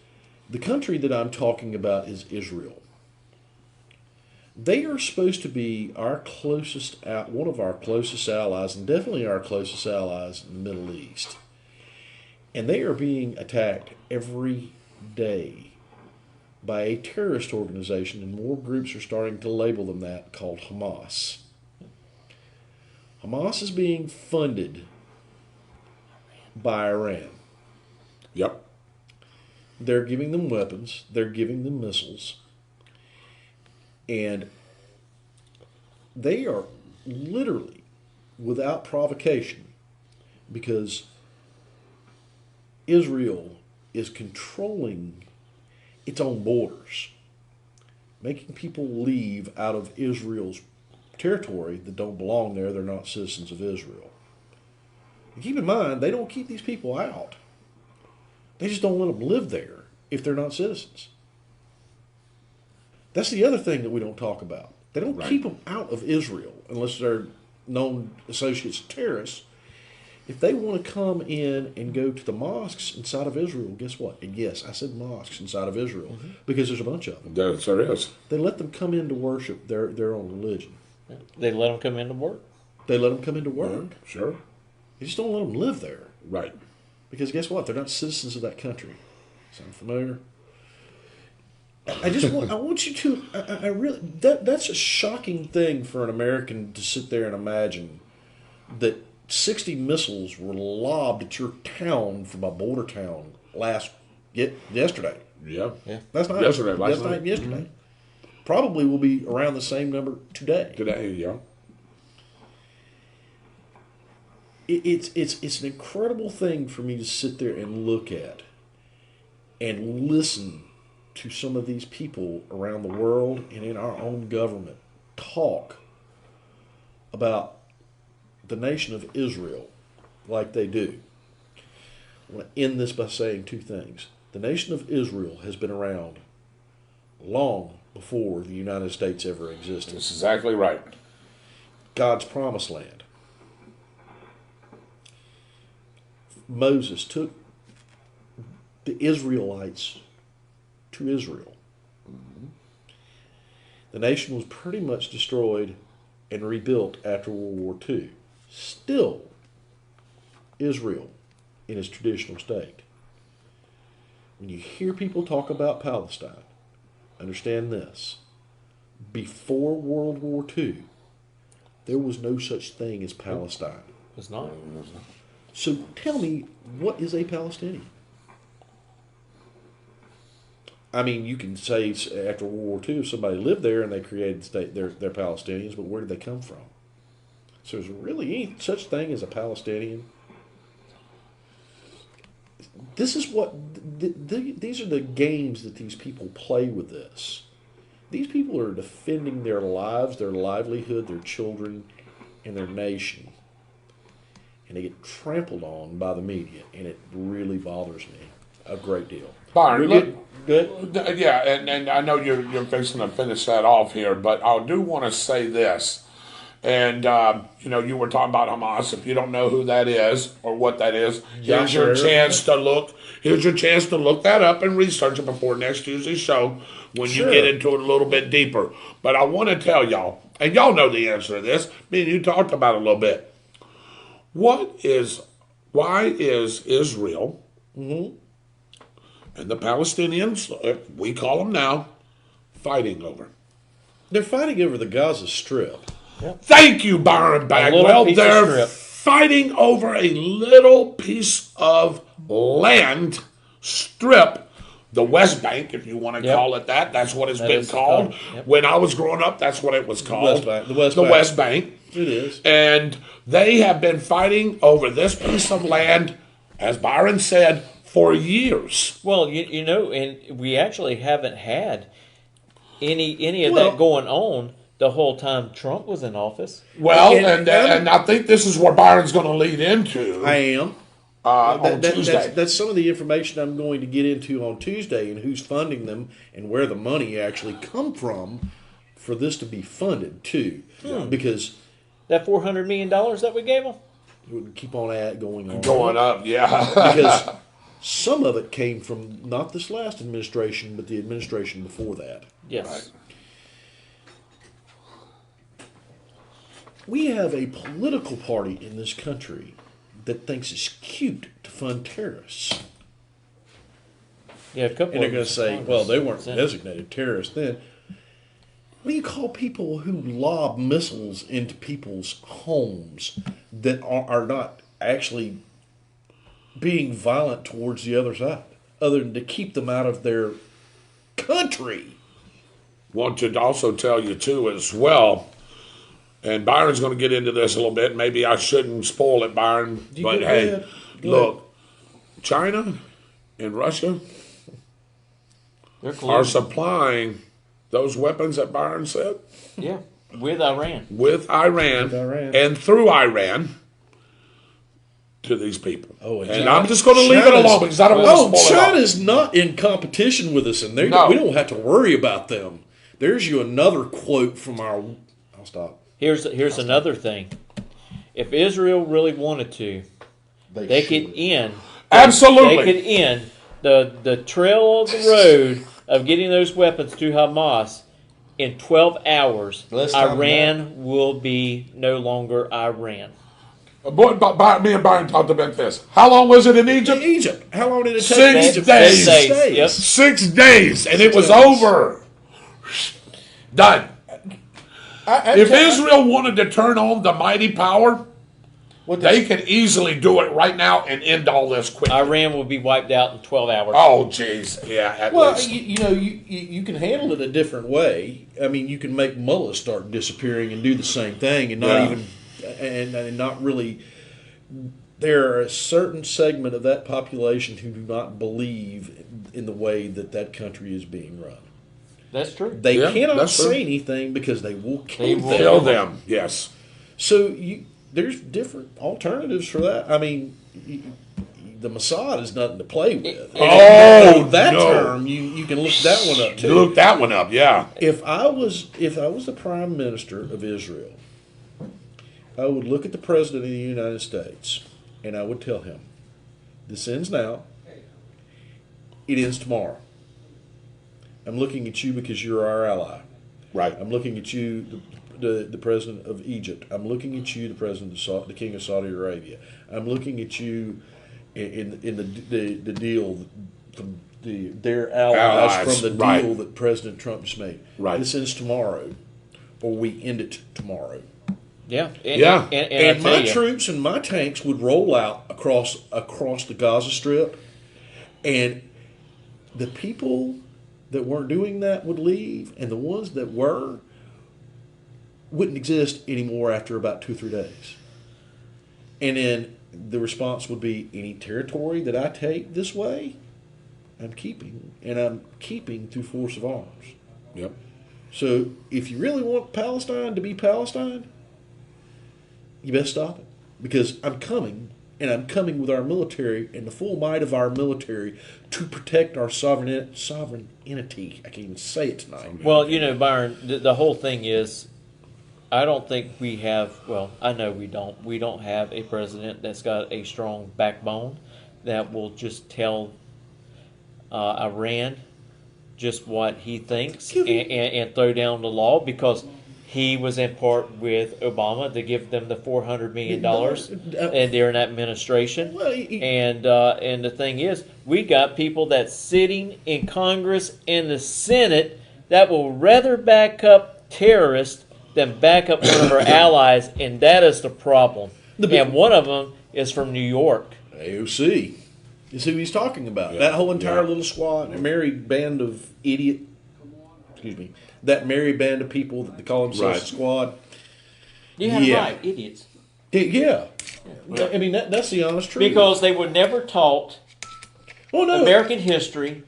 the country that I'm talking about is Israel. They are supposed to be one of our closest allies, and definitely our closest allies in the Middle East. And they are being attacked every day by a terrorist organization, and more groups are starting to label them that, called Hamas. Hamas is being funded by Iran. Yep. They're giving them weapons. They're giving them missiles. And they are literally without provocation, because Israel is controlling its own borders, making people leave out of Israel's territory that don't belong there. They're not citizens of Israel. And keep in mind, they don't keep these people out. They just don't let them live there if they're not citizens. That's the other thing that we don't talk about. They don't keep them out of Israel unless they're known associates of terrorists. If they want to come in and go to the mosques inside of Israel, guess what? And yes, I said mosques inside of Israel because there's a bunch of them. There is. They let them come in to worship their own religion. They let them come into work. They let them come into work. Sure. They just don't let them live there. Right. Because guess what? They're not citizens of that country. Sound familiar? I want you to, I really, that's a shocking thing for an American to sit there and imagine that 60 missiles were lobbed at your town from a border town yesterday. Yeah. Last night. Yesterday. Probably will be around the same number today. Yeah. It's an incredible thing for me to sit there and look at and listen to some of these people around the world and in our own government talk about the nation of Israel like they do. I want to end this by saying two things. The nation of Israel has been around long before the United States ever existed. That's exactly right. God's promised land. Moses took the Israelites to Israel. The nation was pretty much destroyed and rebuilt after World War II. Still, Israel in its traditional state. When you hear people talk about Palestine, understand this. Before World War II, there was no such thing as Palestine. It's not. So tell me, what is a Palestinian? I mean, you can say after World War II, somebody lived there and they created the state, they're Palestinians, but where did they come from? So is there really any such thing as a Palestinian? This is what, these are the games that these people play with this. These people are defending their lives, their livelihood, their children, and their nation. And they get trampled on by the media, and it really bothers me a great deal. Byron, Good. yeah, and I know you're fixing to finish that off here, but I do want to say this. And, you were talking about Hamas. If you don't know who that is or what that is, here's your chance to look that up and research it before next Tuesday's show when you get into it a little bit deeper. But I want to tell y'all, and y'all know the answer to this, me and you talked about it a little bit. Why is Israel and the Palestinians, we call them now, fighting over? They're fighting over the Gaza Strip. Yep. Thank you, Byron Bagwell. They're fighting over a little piece of land strip, the West Bank, if you want to call it that. That's what it's been called. Yep. When I was growing up, that's what it was called. The West Bank. It is. And they have been fighting over this piece of land, as Byron said, for years. Well, and we actually haven't had any of that going on the whole time Trump was in office. Well, and I think this is where Byron's going to lead into. I am. On Tuesday. That's some of the information I'm going to get into on Tuesday, and who's funding them and where the money actually come from for this to be funded too. Because that $400 million that we gave them, it would keep on going up, yeah. Because some of it came from not this last administration, but the administration before that. Yes. Right. We have a political party in this country that thinks it's cute to fund terrorists. Yeah, a couple. And they're going to say, well, they weren't Senate. designated terrorists then. What do you call people who lob missiles into people's homes that are not actually being violent towards the other side, other than to keep them out of their country? Want to also tell you, too, as well, and Byron's going to get into this a little bit. Maybe I shouldn't spoil it, Byron. But hey, look, China and Russia are supplying those weapons that Byron said. Yeah, with Iran. With Iran. And through Iran to these people. Oh, and I'm just going to leave it alone because I don't want to spoil it. China's not in competition with us, and we don't have to worry about them. There's you another quote from our... I'll stop. Here's another thing. If Israel really wanted to, they could end. Absolutely. They could end the trail of the road of getting those weapons to Hamas in 12 hours. Iran will be no longer Iran. Me and Byron talked about this. How long was it in Egypt? Egypt. How long did it take? 6 days. 6 days. Yep. 6 days, and it was over. Done. If Israel wanted to turn on the mighty power, they could easily do it right now and end all this quickly. Iran will be wiped out in 12 hours. Oh, jeez. Yeah, at least. You can handle it a different way. I mean, you can make mullahs start disappearing and do the same thing and not even... And not really... There are a certain segment of that population who do not believe in the way that country is being run. That's true. They cannot say anything because they will kill them. Kill them, yes. So there's different alternatives for that. I mean, the Mossad is nothing to play with. Term, you can look that one up too. Look that one up, yeah. If I was the Prime Minister of Israel, I would look at the President of the United States and I would tell him, this ends now. It ends tomorrow. I'm looking at you because you're our ally. Right. I'm looking at you, the president of Egypt. I'm looking at you, the king of Saudi Arabia. I'm looking at you in the deal from their allies from the deal that President Trump just made. Right. This ends tomorrow, or we end it tomorrow. Yeah, And I my tell you, troops and my tanks would roll out across the Gaza Strip, and the people that weren't doing that would leave, and the ones that were wouldn't exist anymore after about 2 or 3 days. And then the response would be, any territory that I take this way, I'm keeping, and I'm keeping through force of arms. Yep. So if you really want Palestine to be Palestine, you best stop it. Because I'm coming, and I'm coming with our military and the full might of our military to protect our sovereign entity. I can't even say it tonight. well, Byron, the whole thing is, I don't think we have. Well, I know we don't. We don't have a president that's got a strong backbone that will just tell Iran just what he thinks and throw down the law, because he was in part with Obama to give them the $400 million during that administration. And the thing is, we got people that's sitting in Congress and the Senate that will rather back up terrorists than back up one of our allies, and that is the problem. And one of them is from New York. AOC is who he's talking about. That whole entire little squad, a merry band of that merry band of people that they call themselves a squad. You have right, idiots. Yeah. I mean, that's the honest truth. Because they were never taught American history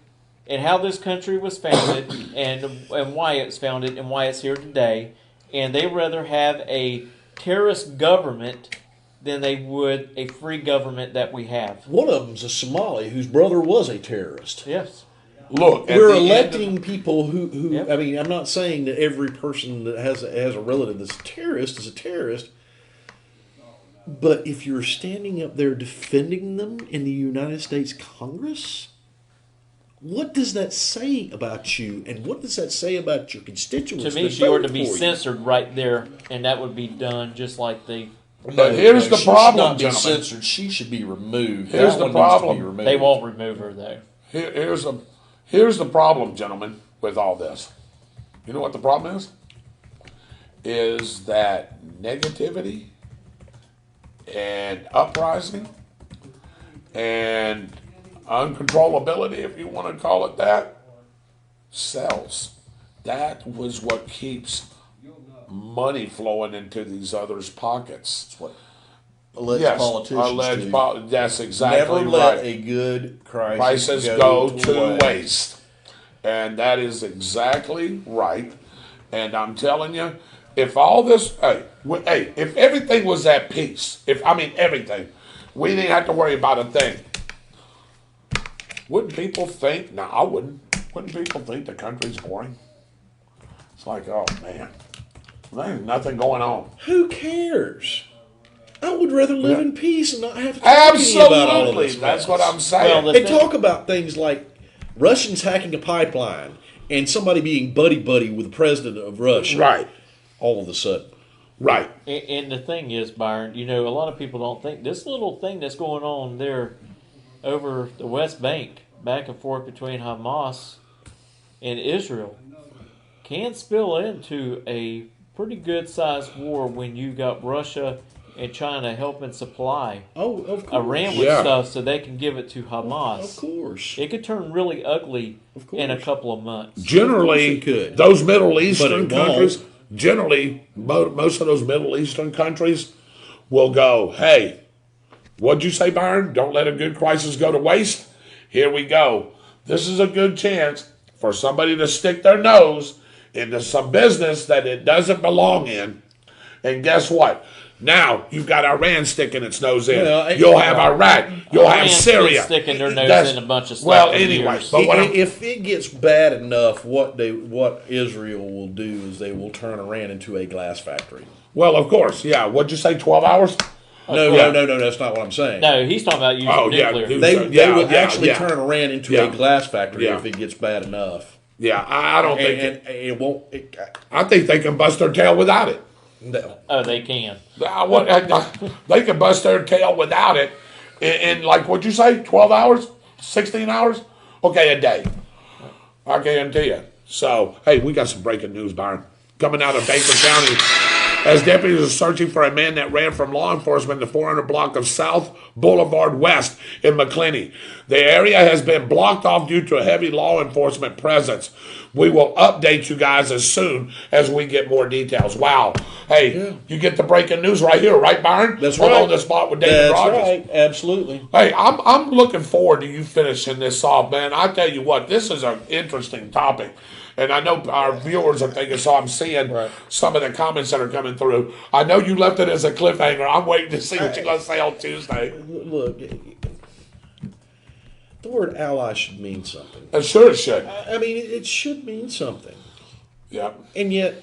and how this country was founded and why it's founded and why it's here today. And they rather have a terrorist government than they would a free government that we have. One of them's a Somali whose brother was a terrorist. Yes. Look, we're electing people who I mean, I'm not saying that every person that has a relative that's a terrorist is a terrorist, but if you're standing up there defending them in the United States Congress, what does that say about you, and what does that say about your constituents? To me, she ought to be censored right there, and that would be done just like the. But here's the problem, she should not be gentlemen. censored. She should be removed. Here's the problem. They won't remove her though. Here's the problem, gentlemen, with all this. You know what the problem is? Is that negativity and uprising and uncontrollability, if you want to call it that, sells. That was what keeps money flowing into these others' pockets. That's what alleged politicians do. That's exactly right. Never let a good crisis go to waste. And that is exactly right. And I'm telling you, if all this, if everything was at peace, everything, we didn't have to worry about a thing. Wouldn't people think? No, I wouldn't. Wouldn't people think the country's boring? It's like, oh man, there's nothing going on. Who cares? I would rather live in peace and not have to talk about all of this. That's what I'm saying. And talk about things like Russians hacking a pipeline and somebody being buddy-buddy with the president of Russia. Right. All of a sudden. Right. And the thing is, Byron, a lot of people don't think this little thing that's going on there over the West Bank, back and forth between Hamas and Israel, can spill into a pretty good-sized war when you got Russia and China helping supply Iran with stuff so they can give it to Hamas. Of course. It could turn really ugly in a couple of months. Generally, those Middle Eastern countries, most of those Middle Eastern countries will go, hey, what'd you say, Byron? Don't let a good crisis go to waste. Here we go. This is a good chance for somebody to stick their nose into some business that it doesn't belong in. And guess what? Now you've got Iran sticking its nose in. You'll have Iraq. You'll have Syria sticking their nose in a bunch of stuff. Well, anyway, but if it gets bad enough, what Israel will do is they will turn Iran into a glass factory. Well, of course, yeah. What'd you say? 12 hours? No, that's not what I'm saying. No, he's talking about using nuclear. They would actually turn Iran into a glass factory if it gets bad enough. Yeah, I don't think it won't. I think they can bust their tail without it. No. Oh, they can. They can bust their tail without it in like, what'd you say, 12 hours? 16 hours? Okay, a day. I guarantee you. So, hey, we got some breaking news, Byron. Coming out of Baker County. as deputies are searching for a man that ran from law enforcement in the 400 block of South Boulevard West in McClenny. The area has been blocked off due to a heavy law enforcement presence. We will update you guys as soon as we get more details. Wow. Hey, you get the breaking news right here, right, Byron? That's right. On the spot with David Rodgers. That's right. Absolutely. Hey, I'm looking forward to you finishing this off, man. I tell you what, this is an interesting topic. And I know our viewers are thinking, so I'm seeing some of the comments that are coming through. I know you left it as a cliffhanger. I'm waiting to see what you're going to say on Tuesday. Look, the word ally should mean something. Sure it should. I mean, it should mean something. Yeah. And yet,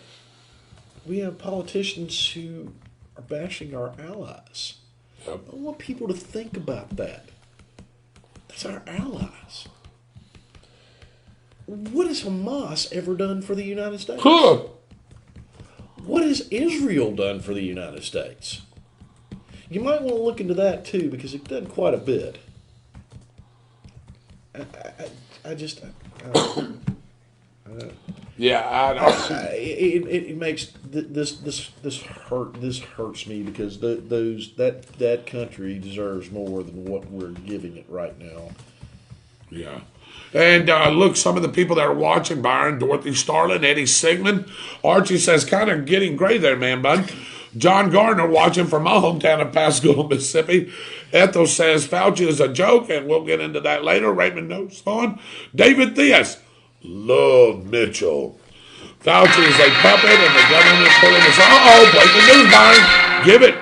we have politicians who are bashing our allies. Yep. I want people to think about that. That's our allies. What has Hamas ever done for the United States? Huh. What has Israel done for the United States? You might want to look into that too, because it's done quite a bit. I Yeah, I know. It makes this hurts me because that country deserves more than what we're giving it right now. Yeah. And look, some of the people that are watching, Byron, Dorothy Starlin, Eddie Sigmund. Archie says, kind of getting gray there, man, bud. John Gardner watching from my hometown of Pascagoula, Mississippi. Ethel says, Fauci is a joke, and we'll get into that later. Raymond notes on. David Theus, love Mitchell. Fauci is a puppet, and the government is pulling us. Uh-oh, breaking news, Byron. Give it.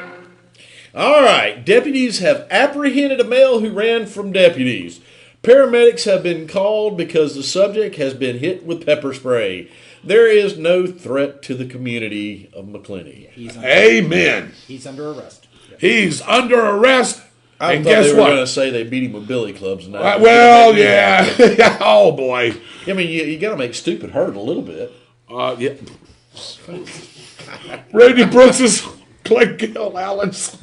All right. Deputies have apprehended a male who ran from deputies. Paramedics have been called because the subject has been hit with pepper spray. There is no threat to the community of McClenny. Amen. He's under arrest. He's under arrest. I and thought guess they were what? going to say they beat him with billy clubs. Well, yeah. Oh, boy. I mean, you got to make stupid hurt a little bit. Yeah. Randy Brooks is Clay Gill, Alex.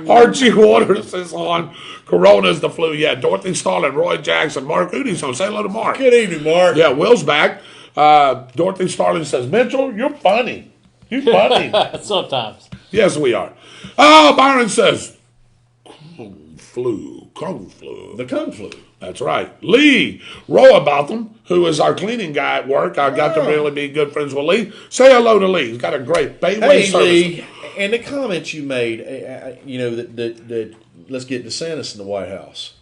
Archie Waters is on. Corona's the flu. Yeah, Dorothy Starlin, Roy Jackson, Mark Udy's on. Say hello to Mark. Good evening, Mark. Yeah, Will's back. Dorothy Starlin says, Mitchell, you're funny. You're funny. Sometimes. Yes, we are. Oh, Byron says, Kung flu. The Kung flu. That's right. Lee Roabotham, who is our cleaning guy at work. I got to really be good friends with Lee. Say hello to Lee. He's got a great Bayway service. Lee, and the comments you made, that let's get DeSantis in the White House.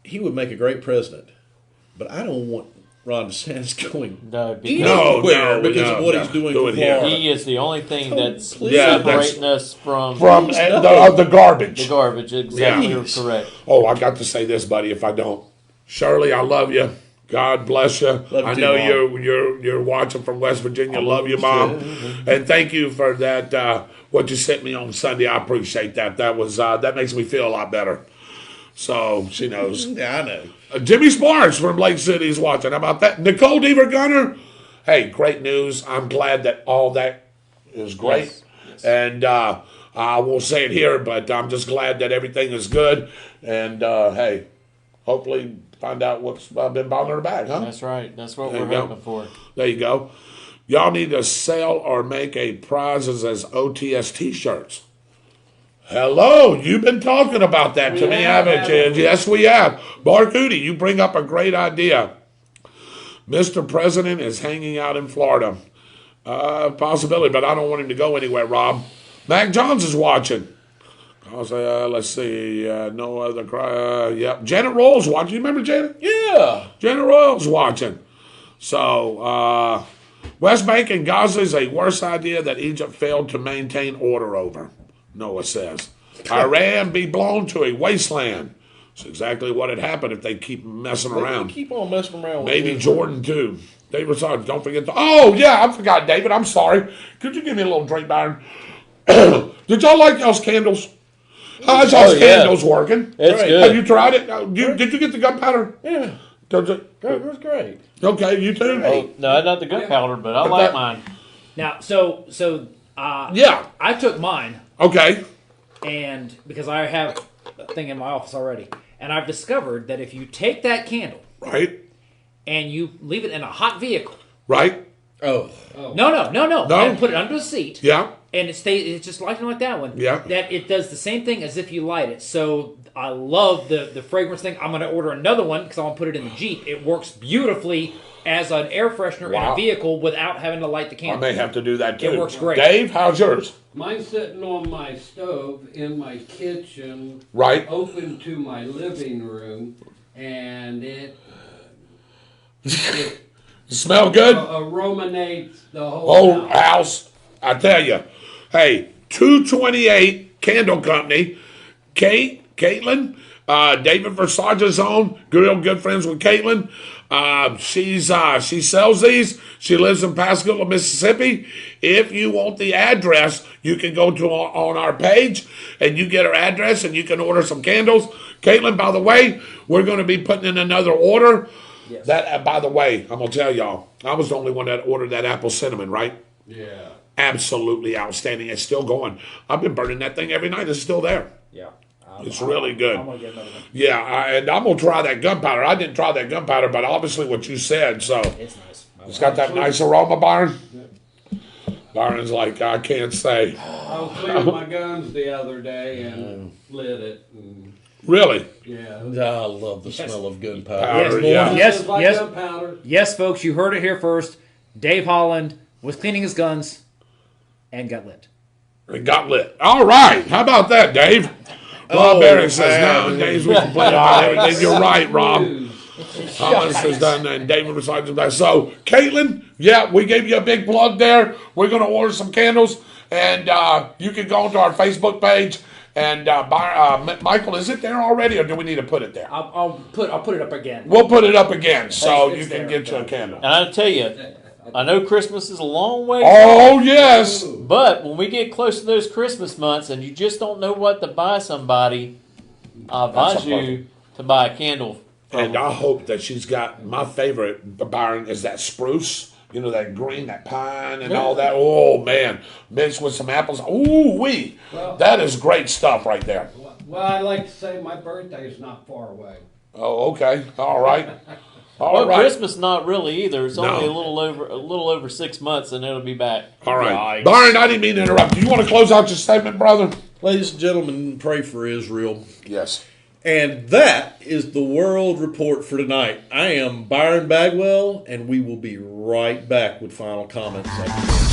He would make a great president, but I don't want Ron DeSantis going anywhere because of what he's doing for Florida. He is the only thing that's separating us from the garbage. The garbage, exactly correct. Oh, I got to say this, buddy, if I don't. Shirley, I love you. God bless you. I know you're watching from West Virginia. Love you, Mom. And thank you for that, what you sent me on Sunday. I appreciate that. That makes me feel a lot better. So she knows. Yeah, I know. Jimmy Sparks from Lake City is watching. How about that? Nicole Deaver Gunner. Hey, great news. I'm glad that all that is great. Yes. And I won't say it here, but I'm just glad that everything is good. And hey, hopefully find out what's been bothering her back, huh? That's right. That's what we're hoping for. There you go. Y'all need to sell or make a prizes as OTS T-shirts. Hello, you've been talking about that to me, haven't you? Yes, we have. Barcudi, you bring up a great idea. Mr. President is hanging out in Florida. Possibility, but I don't want him to go anywhere, Rob. Mac Jones is watching. I'll say, let's see, no other yep. Janet Royal's watching. You remember Janet? Yeah. Janet Royal's watching. So, West Bank and Gaza is a worse idea that Egypt failed to maintain order over. Noah says. Iran be blown to a wasteland. It's exactly what had happened if they keep messing around. Keep on messing around. Maybe Jordan too. David Rodgers, don't forget to. Oh yeah, I forgot, David. I'm sorry. Could you give me a little drink, Byron? Did y'all like y'all's candles? How's y'all's candles working? It's good. Have you tried it? Did you get the gunpowder? Yeah. It was great. Okay, you too. Oh, no, not the gunpowder, but I like mine. Now, so yeah, I took mine. Okay. And because I have a thing in my office already, and I've discovered that if you take that candle, right, and you leave it in a hot vehicle, right, Oh. No. And put it under the seat. Yeah. And it stays. It's just like that one. Yeah. That it does the same thing as if you light it. So I love the fragrance thing. I'm going to order another one because I want to put it in the Jeep. It works beautifully as an air freshener in a vehicle without having to light the candle. I may have to do that too. It works great. Dave, how's yours? Mine's sitting on my stove in my kitchen, Right. open to my living room, and it Smell good? aromates the whole house. House. I tell you. Hey, 228 Candle Company. Caitlin, David Versace's own, real good friends with Caitlin. She sells these. She lives in Pascagoula, Mississippi. If you want the address, you can go to on our page and you get her address and you can order some candles. Caitlin, by the way, we're going to be putting in another order. Yes. That, by the way, I'm going to tell y'all, I was the only one that ordered that apple cinnamon, right? Yeah. Absolutely outstanding. It's still going. I've been burning that thing every night. It's still there. Yeah. It's really good. I'm going to get another one. Yeah, and I'm going to try that gunpowder. I didn't try that gunpowder, but obviously what you said, so. It's nice. It's got that nice aroma, Byron. Byron's like, I can't say. I was cleaning my guns the other day and lit it. And, Really? yeah. I love the smell of gunpowder. Powder, Yes, yeah. Gunpowder. Yes, folks, you heard it here first. Dave Holland was cleaning his guns and got lit. It got lit. All right. How about that, Dave? Rob Barry says, nowadays we can play about everything. You're right, Rob. Thomas has done that, and David besides that. So, Caitlin, yeah, we gave you a big plug there. We're going to order some candles, and you can go onto our Facebook page. And Michael, is it there already, or do we need to put it there? I'll put it up again. We'll put it up again, so It's you can there. get you a candle. And I'll tell you, I know Christmas is a long way. Oh, yes. But when we get close to those Christmas months and you just don't know what to buy somebody, I advise you to buy a candle. And I hope that she's got, my favorite, Byron, is that spruce. You know, that green, that pine, and all that. Oh, man. Mixed with some apples. Ooh-wee. That is great stuff right there. Well, I like to say my birthday is not far away. Oh, okay. All right. Well, Christmas not really either. It's only a little over 6 months, and it'll be back. All right. Byron, I didn't mean to interrupt. Do you want to close out your statement, brother? Ladies and gentlemen, pray for Israel. Yes. And that is the World Report for tonight. I am Byron Bagwell, and we will be right back with final comments after this.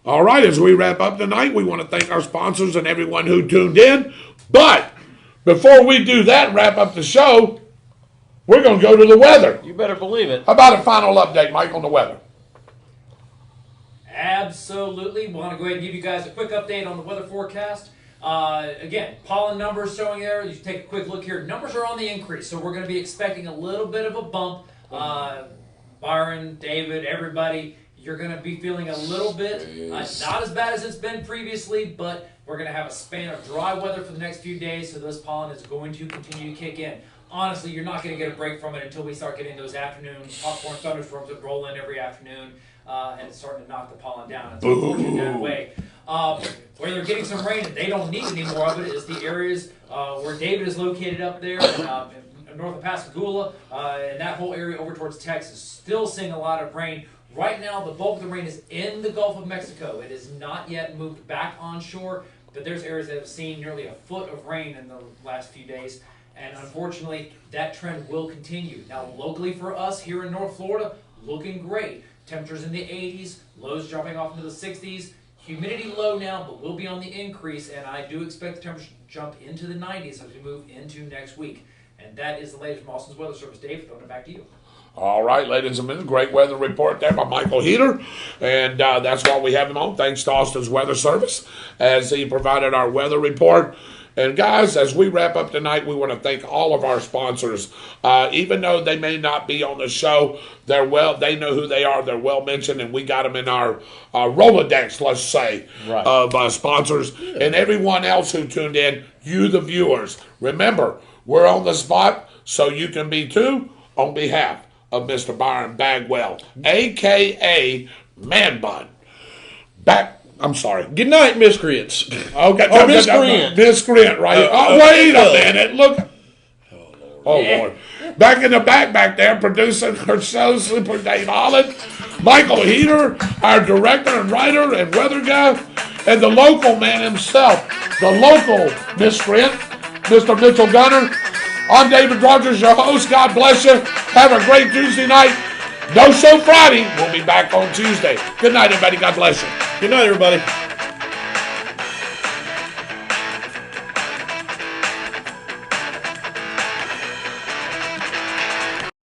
All right, as we wrap up tonight, we want to thank our sponsors and everyone who tuned in. But before we do that and wrap up the show, we're going to go to the weather. You better believe it. How about a final update, Mike, on the weather? Absolutely. We want to go ahead and give you guys a quick update on the weather forecast. Again, pollen numbers showing there. You take a quick look here. Numbers are on the increase, so we're going to be expecting a little bit of a bump. Byron, David, everybody, you're going to be feeling a little bit, not as bad as it's been previously, but we're going to have a span of dry weather for the next few days, so this pollen is going to continue to kick in. Honestly, you're not going to get a break from it until we start getting those afternoon popcorn thunderstorms that roll in every afternoon, and it's starting to knock the pollen down. It's unfortunate that way. Where they're getting some rain and they don't need any more of it is the areas where David is located up there in north of Pascagoula, and that whole area over towards Texas. Still seeing a lot of rain. Right now, the bulk of the rain is in the Gulf of Mexico. It has not yet moved back onshore, but there's areas that have seen nearly a foot of rain in the last few days. And unfortunately, that trend will continue. Now, locally for us here in North Florida, looking great. Temperatures in the 80s, lows dropping off into the 60s. Humidity low now, but will be on the increase, and I do expect the temperature to jump into the 90s as we move into next week. And that is the latest from Austin's Weather Service. Dave, throwing it back to you. All right, ladies and gentlemen, great weather report there by Michael Heater. And that's why we have him on. Thanks to Austin's Weather Service as he provided our weather report. And guys, as we wrap up tonight, we want to thank all of our sponsors. Even though they may not be on the show, they know who they are. They're well mentioned, and we got them in our Rolodex, let's say, of sponsors. Yeah. And everyone else who tuned in, you the viewers. Remember, we're on the spot, so you can be too, on behalf of Mr. Byron Bagwell, a.k.a. Man Bun. I'm sorry. Good night, miscreants. Okay. Oh, miscreant. Miscreant, right? Wait a minute. Look. Oh, Lord. Back in the back there, producing our show, Super Dave Holland, Michael Heater, our director and writer and weather guy, and the local man himself, the local miscreant, Mr. Mitchell Gunner. I'm David Rodgers, your host. God bless you. Have a great Tuesday night. No show Friday. We'll be back on Tuesday. Good night, everybody. God bless you. Good night, everybody.